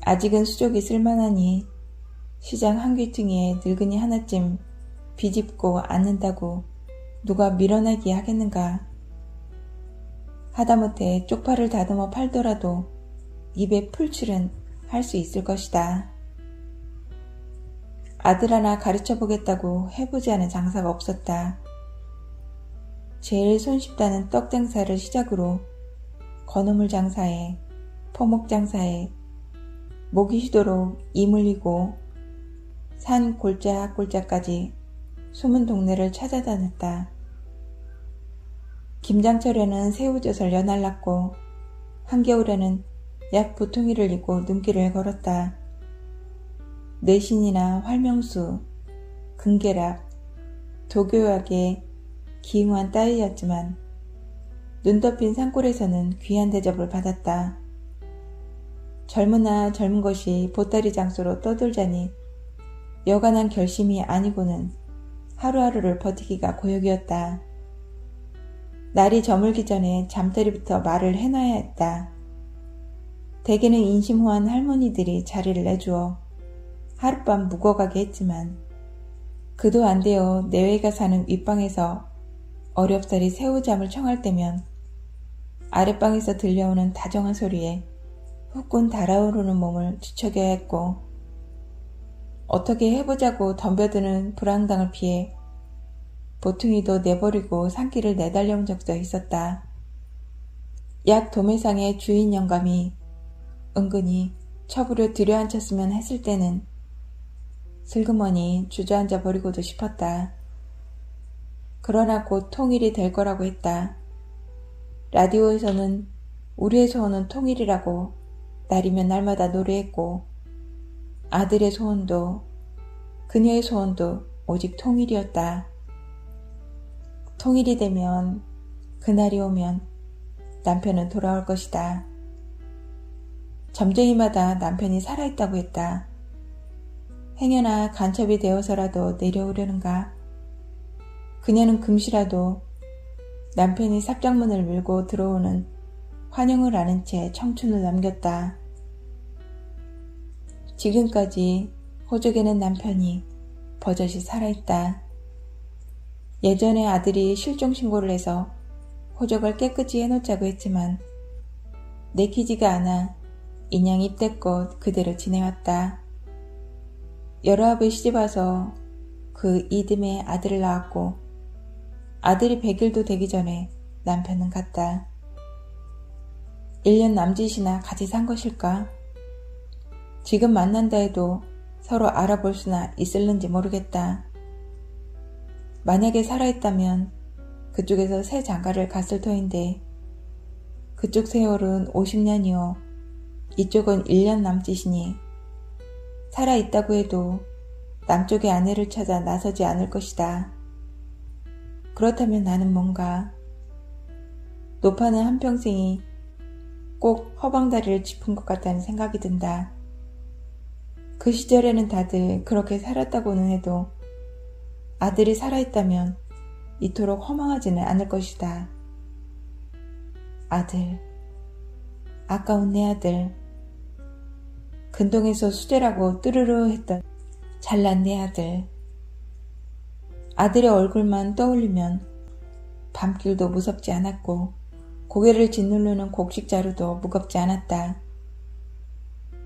아직은 수족이 쓸만하니 시장 한 귀퉁이에 늙은이 하나쯤 비집고 앉는다고 누가 밀어내기 하겠는가. 하다못해 쪽파를 다듬어 팔더라도 입에 풀칠은 할 수 있을 것이다. 아들 하나 가르쳐보겠다고 해보지 않은 장사가 없었다. 제일 손쉽다는 떡 장사를 시작으로 건어물 장사에 포목 장사에 목이 쉬도록 이 물리고 산 골짜골짜까지 숨은 동네를 찾아다녔다. 김장철에는 새우젓을 연할랐고 한겨울에는 약 보통이를 입고 눈길을 걸었다. 내신이나 활명수, 금계랍, 도교학의 기응한 따위였지만 눈 덮인 산골에서는 귀한 대접을 받았다. 젊으나 젊은 것이 보따리 장소로 떠돌자니 여간한 결심이 아니고는 하루하루를 버티기가 고역이었다. 날이 저물기 전에 잠자리부터 말을 해놔야 했다. 대개는 인심후한 할머니들이 자리를 내주어 하룻밤 묵어가게 했지만 그도 안 되어 내외가 사는 윗방에서 어렵사리 새우잠을 청할 때면 아랫방에서 들려오는 다정한 소리에 후끈 달아오르는 몸을 뒤척여야 했고 어떻게 해보자고 덤벼드는 불황당을 피해 보퉁이도 내버리고 산길을 내달려온 적도 있었다. 약 도매상의 주인 영감이 은근히 처부려 들여앉혔으면 했을 때는 슬그머니 주저앉아 버리고도 싶었다. 그러나 곧 통일이 될 거라고 했다. 라디오에서는 우리의 소원은 통일이라고 날이면 날마다 노래했고 아들의 소원도 그녀의 소원도 오직 통일이었다. 통일이 되면 그날이 오면 남편은 돌아올 것이다. 점쟁이마다 남편이 살아있다고 했다. 행여나 간첩이 되어서라도 내려오려는가. 그녀는 금시라도 남편이 삽장문을 밀고 들어오는 환영을 아는 채 청춘을 남겼다. 지금까지 호적에는 남편이 버젓이 살아있다. 예전에 아들이 실종신고를 해서 호적을 깨끗이 해놓자고 했지만 내키지가 않아 인양 입대껏 그대로 지내왔다. 열아홉에 시집와서 그 이듬해 아들을 낳았고 아들이 100일도 되기 전에 남편은 갔다. 1년 남짓이나 같이 산 것일까? 지금 만난다 해도 서로 알아볼 수나 있을는지 모르겠다. 만약에 살아있다면 그쪽에서 새 장가를 갔을 터인데 그쪽 세월은 50년이요. 이쪽은 1년 남짓이니 살아있다고 해도 남쪽의 아내를 찾아 나서지 않을 것이다. 그렇다면 나는 뭔가 노파는 한평생이 꼭 허방다리를 짚은 것 같다는 생각이 든다. 그 시절에는 다들 그렇게 살았다고는 해도 아들이 살아있다면 이토록 허망하지는 않을 것이다. 아들, 아까운 내 아들, 근동에서 수제라고 뜨르르 했던 잘난 내 아들. 아들의 얼굴만 떠올리면 밤길도 무섭지 않았고 고개를 짓누르는 곡식자루도 무겁지 않았다.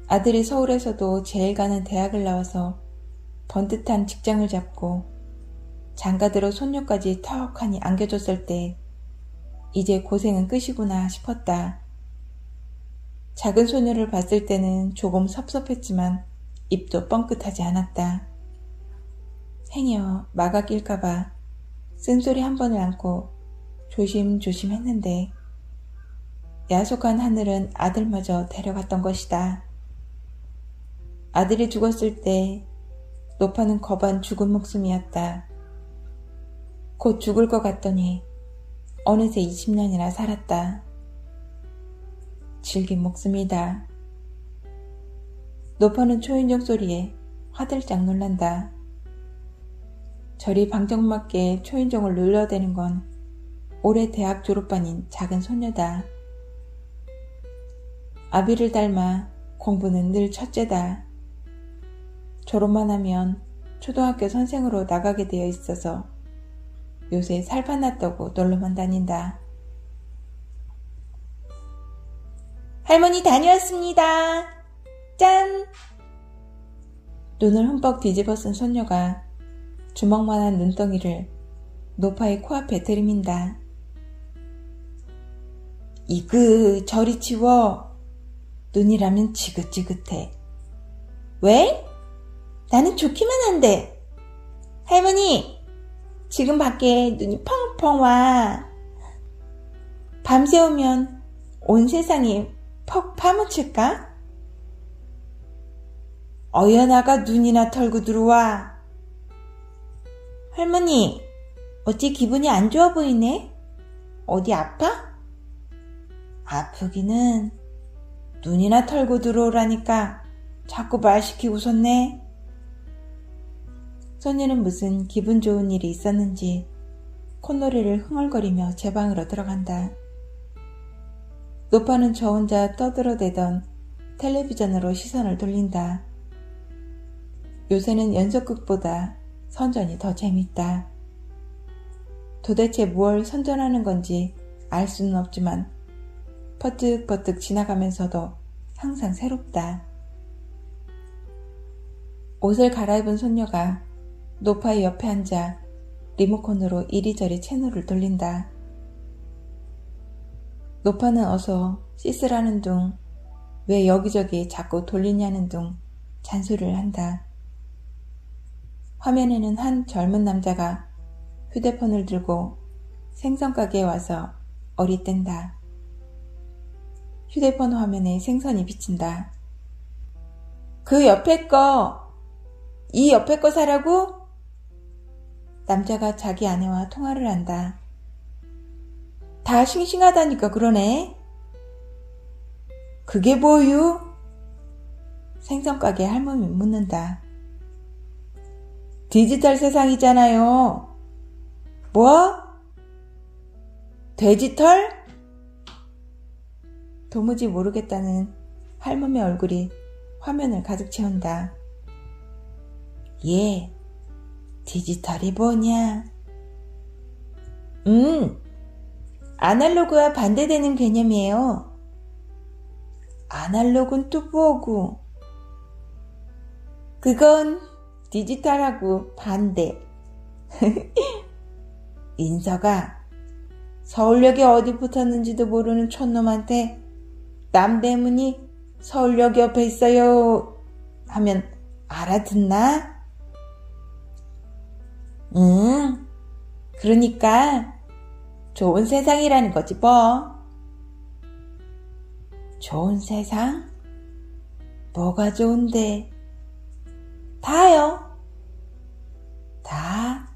아들이 서울에서도 제일 가는 대학을 나와서 번듯한 직장을 잡고 장가들어 손녀까지 턱하니 안겨줬을 때 이제 고생은 끝이구나 싶었다. 작은 소녀를 봤을 때는 조금 섭섭했지만 입도 뻥끗하지 않았다. 행여 마가 낄까봐 쓴소리 한 번을 안고 조심조심 했는데 야속한 하늘은 아들마저 데려갔던 것이다. 아들이 죽었을 때 노파는 겁한 죽은 목숨이었다. 곧 죽을 것 같더니 어느새 20년이나 살았다. 질긴 목숨이다. 노파는 초인종 소리에 화들짝 놀란다. 저리 방정맞게 초인종을 눌러대는 건 올해 대학 졸업반인 작은 소녀다. 아비를 닮아 공부는 늘 첫째다. 졸업만 하면 초등학교 선생으로 나가게 되어 있어서 요새 살판났다고 놀러만 다닌다. 할머니 다녀왔습니다. 짠! 눈을 흠뻑 뒤집어 쓴 손녀가 주먹만한 눈덩이를 노파의 코앞에 들이민다. 이그 저리 치워. 눈이라면 지긋지긋해. 왜? 나는 좋기만 한데. 할머니, 지금 밖에 눈이 펑펑 와. 밤새 오면 온 세상이 퍽 파묻힐까? 어여 나가 눈이나 털고 들어와. 할머니, 어찌 기분이 안 좋아 보이네? 어디 아파? 아프기는 눈이나 털고 들어오라니까 자꾸 말 시키고 섰네. 소녀는 무슨 기분 좋은 일이 있었는지 콧노래를 흥얼거리며 제 방으로 들어간다. 노파는 저 혼자 떠들어대던 텔레비전으로 시선을 돌린다. 요새는 연속극보다 선전이 더 재밌다. 도대체 무얼 선전하는 건지 알 수는 없지만 퍼뜩퍼뜩 지나가면서도 항상 새롭다. 옷을 갈아입은 손녀가 노파의 옆에 앉아 리모컨으로 이리저리 채널을 돌린다. 노파는 어서 씻으라는 둥, 왜 여기저기 자꾸 돌리냐는 둥 잔소리를 한다. 화면에는 한 젊은 남자가 휴대폰을 들고 생선가게에 와서 어리뗀다. 휴대폰 화면에 생선이 비친다. 그 옆에 거, 이 옆에 거 사라고? 남자가 자기 아내와 통화를 한다. 다 싱싱하다니까 그러네. 그게 뭐유? 생선가게 할머니 묻는다. 디지털 세상이잖아요. 뭐? 돼지털? 도무지 모르겠다는 할머니 얼굴이 화면을 가득 채운다. 예, 디지털이 뭐냐? 아날로그와 반대되는 개념이에요. 아날로그는 또 뭐고? 그건 디지털하고 반대. 인서가 서울역에 어디 붙었는지도 모르는 촌놈한테 남대문이 서울역 옆에 있어요 하면 알아듣나? 그러니까 좋은 세상이라는 거지 뭐. 좋은 세상? 뭐가 좋은데? 다요. 다?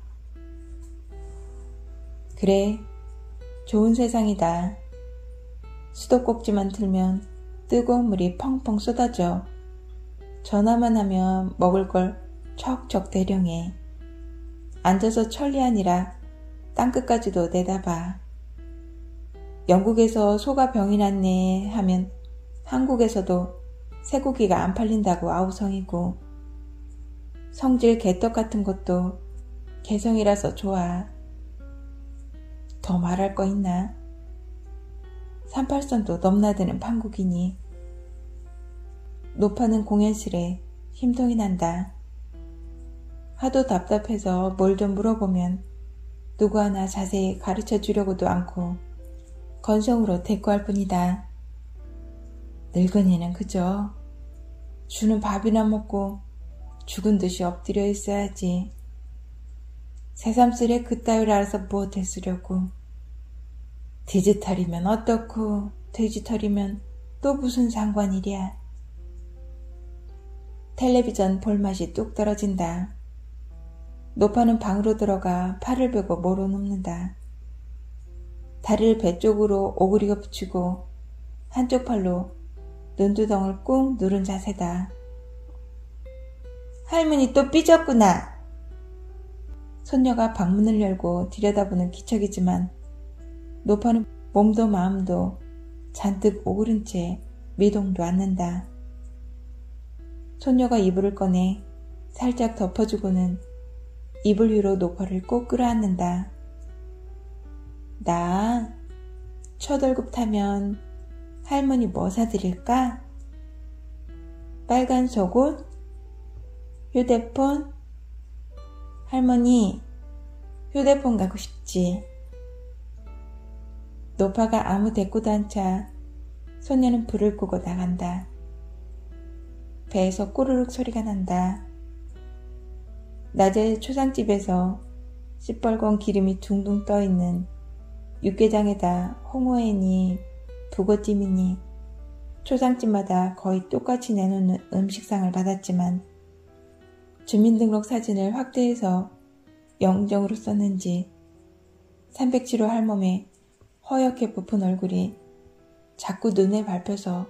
그래, 좋은 세상이다. 수도꼭지만 틀면 뜨거운 물이 펑펑 쏟아져. 전화만 하면 먹을 걸 척척 대령해. 앉아서 천리 아니라 땅끝까지도 내다봐. 영국에서 소가 병이 났네 하면 한국에서도 쇠고기가 안 팔린다고 아우성이고, 성질 개떡 같은 것도 개성이라서 좋아. 더 말할 거 있나? 38선도 넘나드는 판국이니. 노파는 공연실에 힘통이 난다. 하도 답답해서 뭘 좀 물어보면 누구 하나 자세히 가르쳐 주려고도 않고 건성으로 대꾸할 뿐이다. 늙은이는 그저 주는 밥이나 먹고 죽은 듯이 엎드려 있어야지. 새삼스레 그따위를 알아서 무엇을 쓰려고. 디지털이면 어떻고 디지털이면 또 무슨 상관이랴. 텔레비전 볼맛이 뚝 떨어진다. 노파는 방으로 들어가 팔을 베고 모로 눕는다. 다리를 배 쪽으로 오그리고 붙이고 한쪽 팔로 눈두덩을 꾹 누른 자세다. 할머니 또 삐졌구나. 손녀가 방문을 열고 들여다보는 기척이지만 노파는 몸도 마음도 잔뜩 오그른 채 미동도 않는다. 손녀가 이불을 꺼내 살짝 덮어주고는 이불 위로 노파를 꼭 끌어안는다. 나 첫 월급 타면 할머니 뭐 사드릴까? 빨간 속옷? 휴대폰? 할머니 휴대폰 가고 싶지. 노파가 아무 대꾸도 않자 손녀는 불을 끄고 나간다. 배에서 꼬르륵 소리가 난다. 낮에 초상집에서 시뻘건 기름이 둥둥 떠있는 육개장에다 홍어회니 북어찜이니 초상집마다 거의 똑같이 내놓는 음식상을 받았지만 주민등록 사진을 확대해서 영정으로 썼는지 307호 할멈의 허옇게 부푼 얼굴이 자꾸 눈에 밟혀서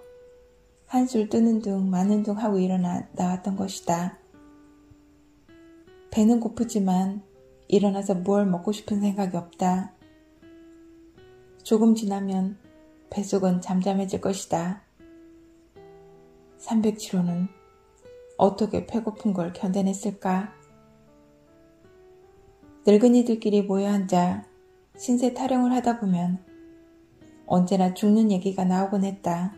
한술 뜨는 둥 마는 둥 하고 일어나 나왔던 것이다. 배는 고프지만 일어나서 뭘 먹고 싶은 생각이 없다. 조금 지나면 뱃속은 잠잠해질 것이다. 307호는 어떻게 배고픈 걸 견뎌냈을까? 늙은이들끼리 모여 앉아 신세 타령을 하다 보면 언제나 죽는 얘기가 나오곤 했다.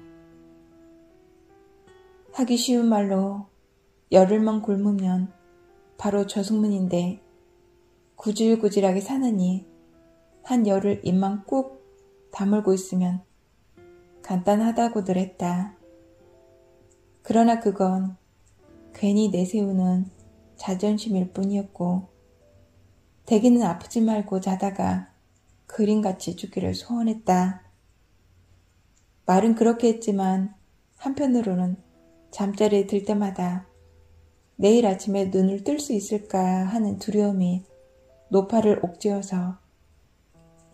하기 쉬운 말로 열흘만 굶으면 바로 저승문인데 구질구질하게 사느니 한 열흘 입만 꾹 다물고 있으면 간단하다고들 했다. 그러나 그건 괜히 내세우는 자존심일 뿐이었고 대기는 아프지 말고 자다가 그림같이 죽기를 소원했다. 말은 그렇게 했지만 한편으로는 잠자리에 들 때마다 내일 아침에 눈을 뜰 수 있을까 하는 두려움이 노파를 옥죄어서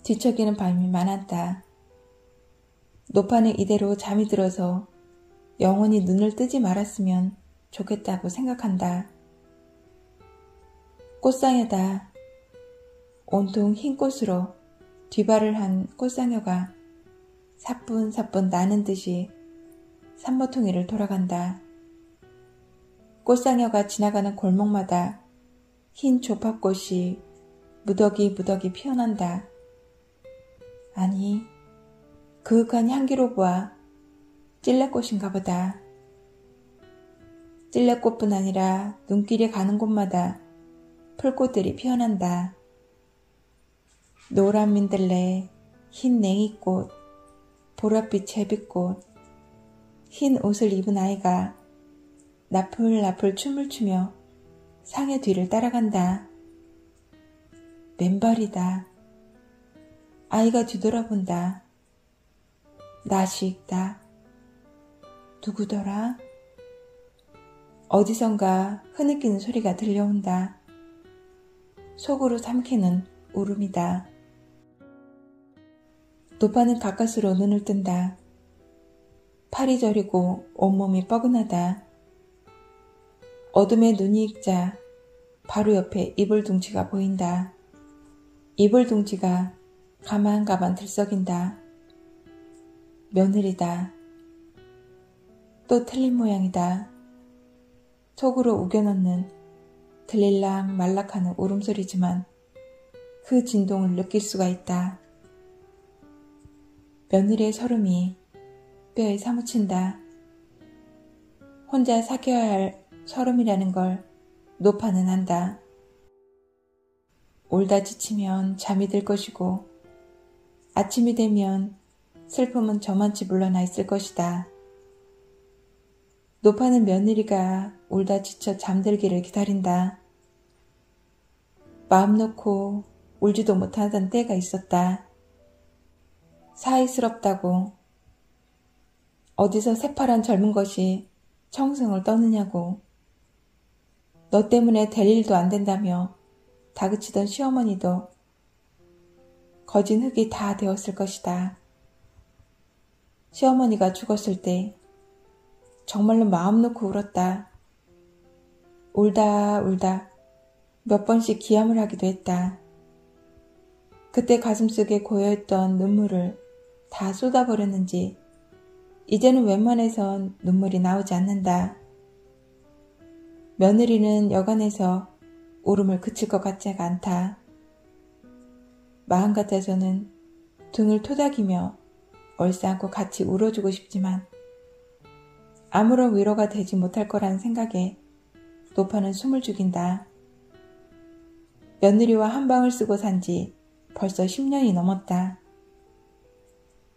뒤척이는 밤이 많았다. 노파는 이대로 잠이 들어서 영원히 눈을 뜨지 말았으면 좋겠다고 생각한다. 꽃상에다 온통 흰 꽃으로 뒤발을 한 꽃상여가 사뿐사뿐 나는 듯이 산모퉁이를 돌아간다. 꽃상여가 지나가는 골목마다 흰 조팝꽃이 무더기 피어난다. 아니, 그윽한 향기로 보아 찔레꽃인가 보다. 찔레꽃뿐 아니라 눈길이 가는 곳마다 풀꽃들이 피어난다. 노란 민들레, 흰 냉이꽃, 보랏빛 제비꽃, 흰 옷을 입은 아이가 나풀나풀 춤을 추며 상의 뒤를 따라간다. 맨발이다. 아이가 뒤돌아본다. 나시익다. 누구더라? 어디선가 흐느끼는 소리가 들려온다. 속으로 삼키는 울음이다. 노파는 가까스로 눈을 뜬다. 팔이 저리고 온몸이 뻐근하다. 어둠에 눈이 익자 바로 옆에 이불둥지가 보인다. 이불둥지가 가만가만 들썩인다. 며느리다. 또 틀린 모양이다. 속으로 우겨넣는 들릴락 말락하는 울음소리지만 그 진동을 느낄 수가 있다. 며느리의 설움이 뼈에 사무친다. 혼자 삭혀야 할 설움이라는 걸 노파는 안다. 울다 지치면 잠이 들 것이고 아침이 되면 슬픔은 저만치 물러나 있을 것이다. 노파는 며느리가 울다 지쳐 잠들기를 기다린다. 마음 놓고 울지도 못하던 때가 있었다. 사이스럽다고. 어디서 새파란 젊은 것이 청승을 떠느냐고. 너 때문에 될 일도 안 된다며 다그치던 시어머니도 거진 흙이 다 되었을 것이다. 시어머니가 죽었을 때 정말로 마음 놓고 울었다. 울다 몇 번씩 기함을 하기도 했다. 그때 가슴속에 고여있던 눈물을 다 쏟아버렸는지 이제는 웬만해선 눈물이 나오지 않는다. 며느리는 여간해서 울음을 그칠 것 같지가 않다. 마음 같아서는 등을 토닥이며 얼싸안고 같이 울어주고 싶지만 아무런 위로가 되지 못할 거라는 생각에 노파는 숨을 죽인다. 며느리와 한 방을 쓰고 산 지 벌써 10년이 넘었다.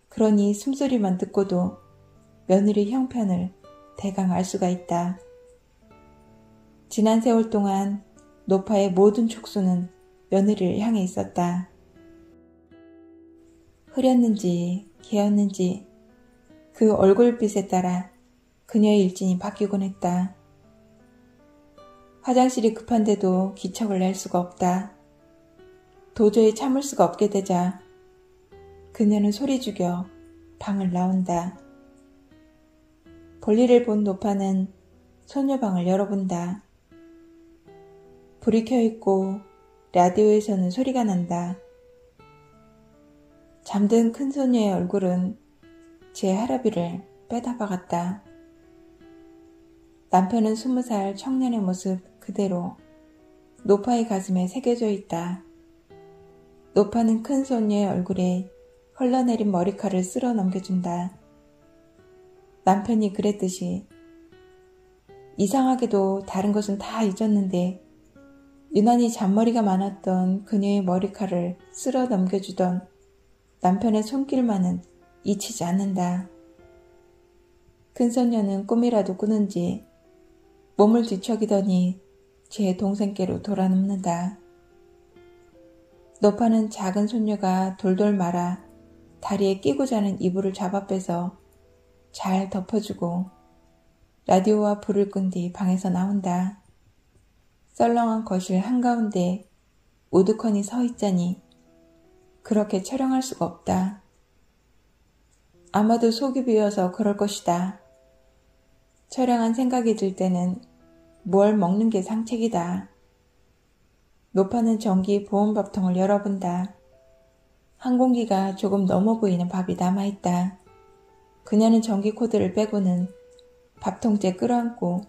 그러니 숨소리만 듣고도 며느리 형편을 대강 알 수가 있다. 지난 세월 동안 노파의 모든 촉수는 며느리를 향해 있었다. 흐렸는지 개었는지 그 얼굴빛에 따라 그녀의 일진이 바뀌곤 했다. 화장실이 급한데도 기척을 낼 수가 없다. 도저히 참을 수가 없게 되자 그녀는 소리 죽여 방을 나온다. 볼일을 본 노파는 소녀방을 열어본다. 불이 켜있고 라디오에서는 소리가 난다. 잠든 큰 소녀의 얼굴은 제 할아비를 빼다 박았다. 남편은 20살 청년의 모습 그대로 노파의 가슴에 새겨져 있다. 노파는 큰 소녀의 얼굴에 흘러내린 머리칼을 쓸어 넘겨준다. 남편이 그랬듯이 이상하게도 다른 것은 다 잊었는데 유난히 잔머리가 많았던 그녀의 머리칼을 쓸어 넘겨주던 남편의 손길만은 잊히지 않는다. 큰 소녀는 꿈이라도 꾸는지 몸을 뒤척이더니 제 동생께로 돌아눕는다. 노파는 작은 손녀가 돌돌 말아 다리에 끼고 자는 이불을 잡아 빼서 잘 덮어주고 라디오와 불을 끈 뒤 방에서 나온다. 썰렁한 거실 한가운데 우두커니 서 있자니 그렇게 촬영할 수가 없다. 아마도 속이 비어서 그럴 것이다. 촬영한 생각이 들 때는 뭘 먹는 게 상책이다. 노파는 전기 보온밥통을 열어본다. 한 공기가 조금 넘어 보이는 밥이 남아있다. 그녀는 전기 코드를 빼고는 밥통째 끌어안고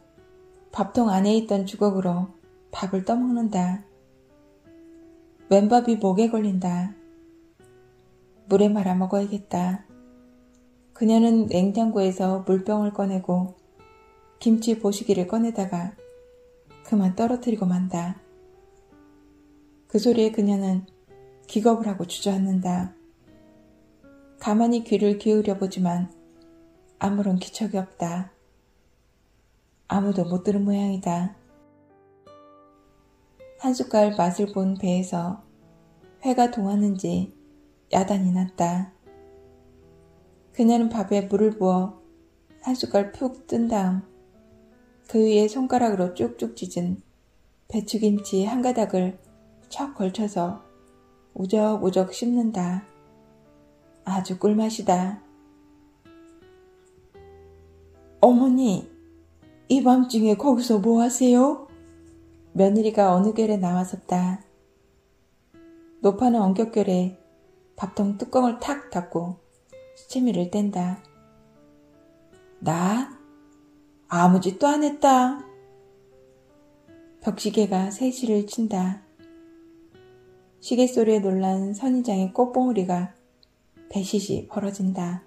밥통 안에 있던 주걱으로 밥을 떠먹는다. 왼밥이 목에 걸린다. 물에 말아 먹어야겠다. 그녀는 냉장고에서 물병을 꺼내고 김치 보시기를 꺼내다가 그만 떨어뜨리고 만다. 그 소리에 그녀는 기겁을 하고 주저앉는다. 가만히 귀를 기울여 보지만 아무런 기척이 없다. 아무도 못 들은 모양이다. 한 숟갈 맛을 본 배에서 회가 동하는지 야단이 났다. 그녀는 밥에 물을 부어 한 숟갈 푹 뜬 다음 그 위에 손가락으로 쭉쭉 찢은 배추김치 한 가닥을 척 걸쳐서 우적우적 씹는다. 아주 꿀맛이다. 어머니, 이 밤중에 거기서 뭐 하세요? 며느리가 어느 결에 나와섰다. 노파는 엉겹결에 밥통 뚜껑을 탁 닫고 수치미를 뗀다. 나? 아무 짓도 안 했다. 벽시계가 3시를 친다. 시계 소리에 놀란 선인장의 꽃봉오리가 배시시 벌어진다.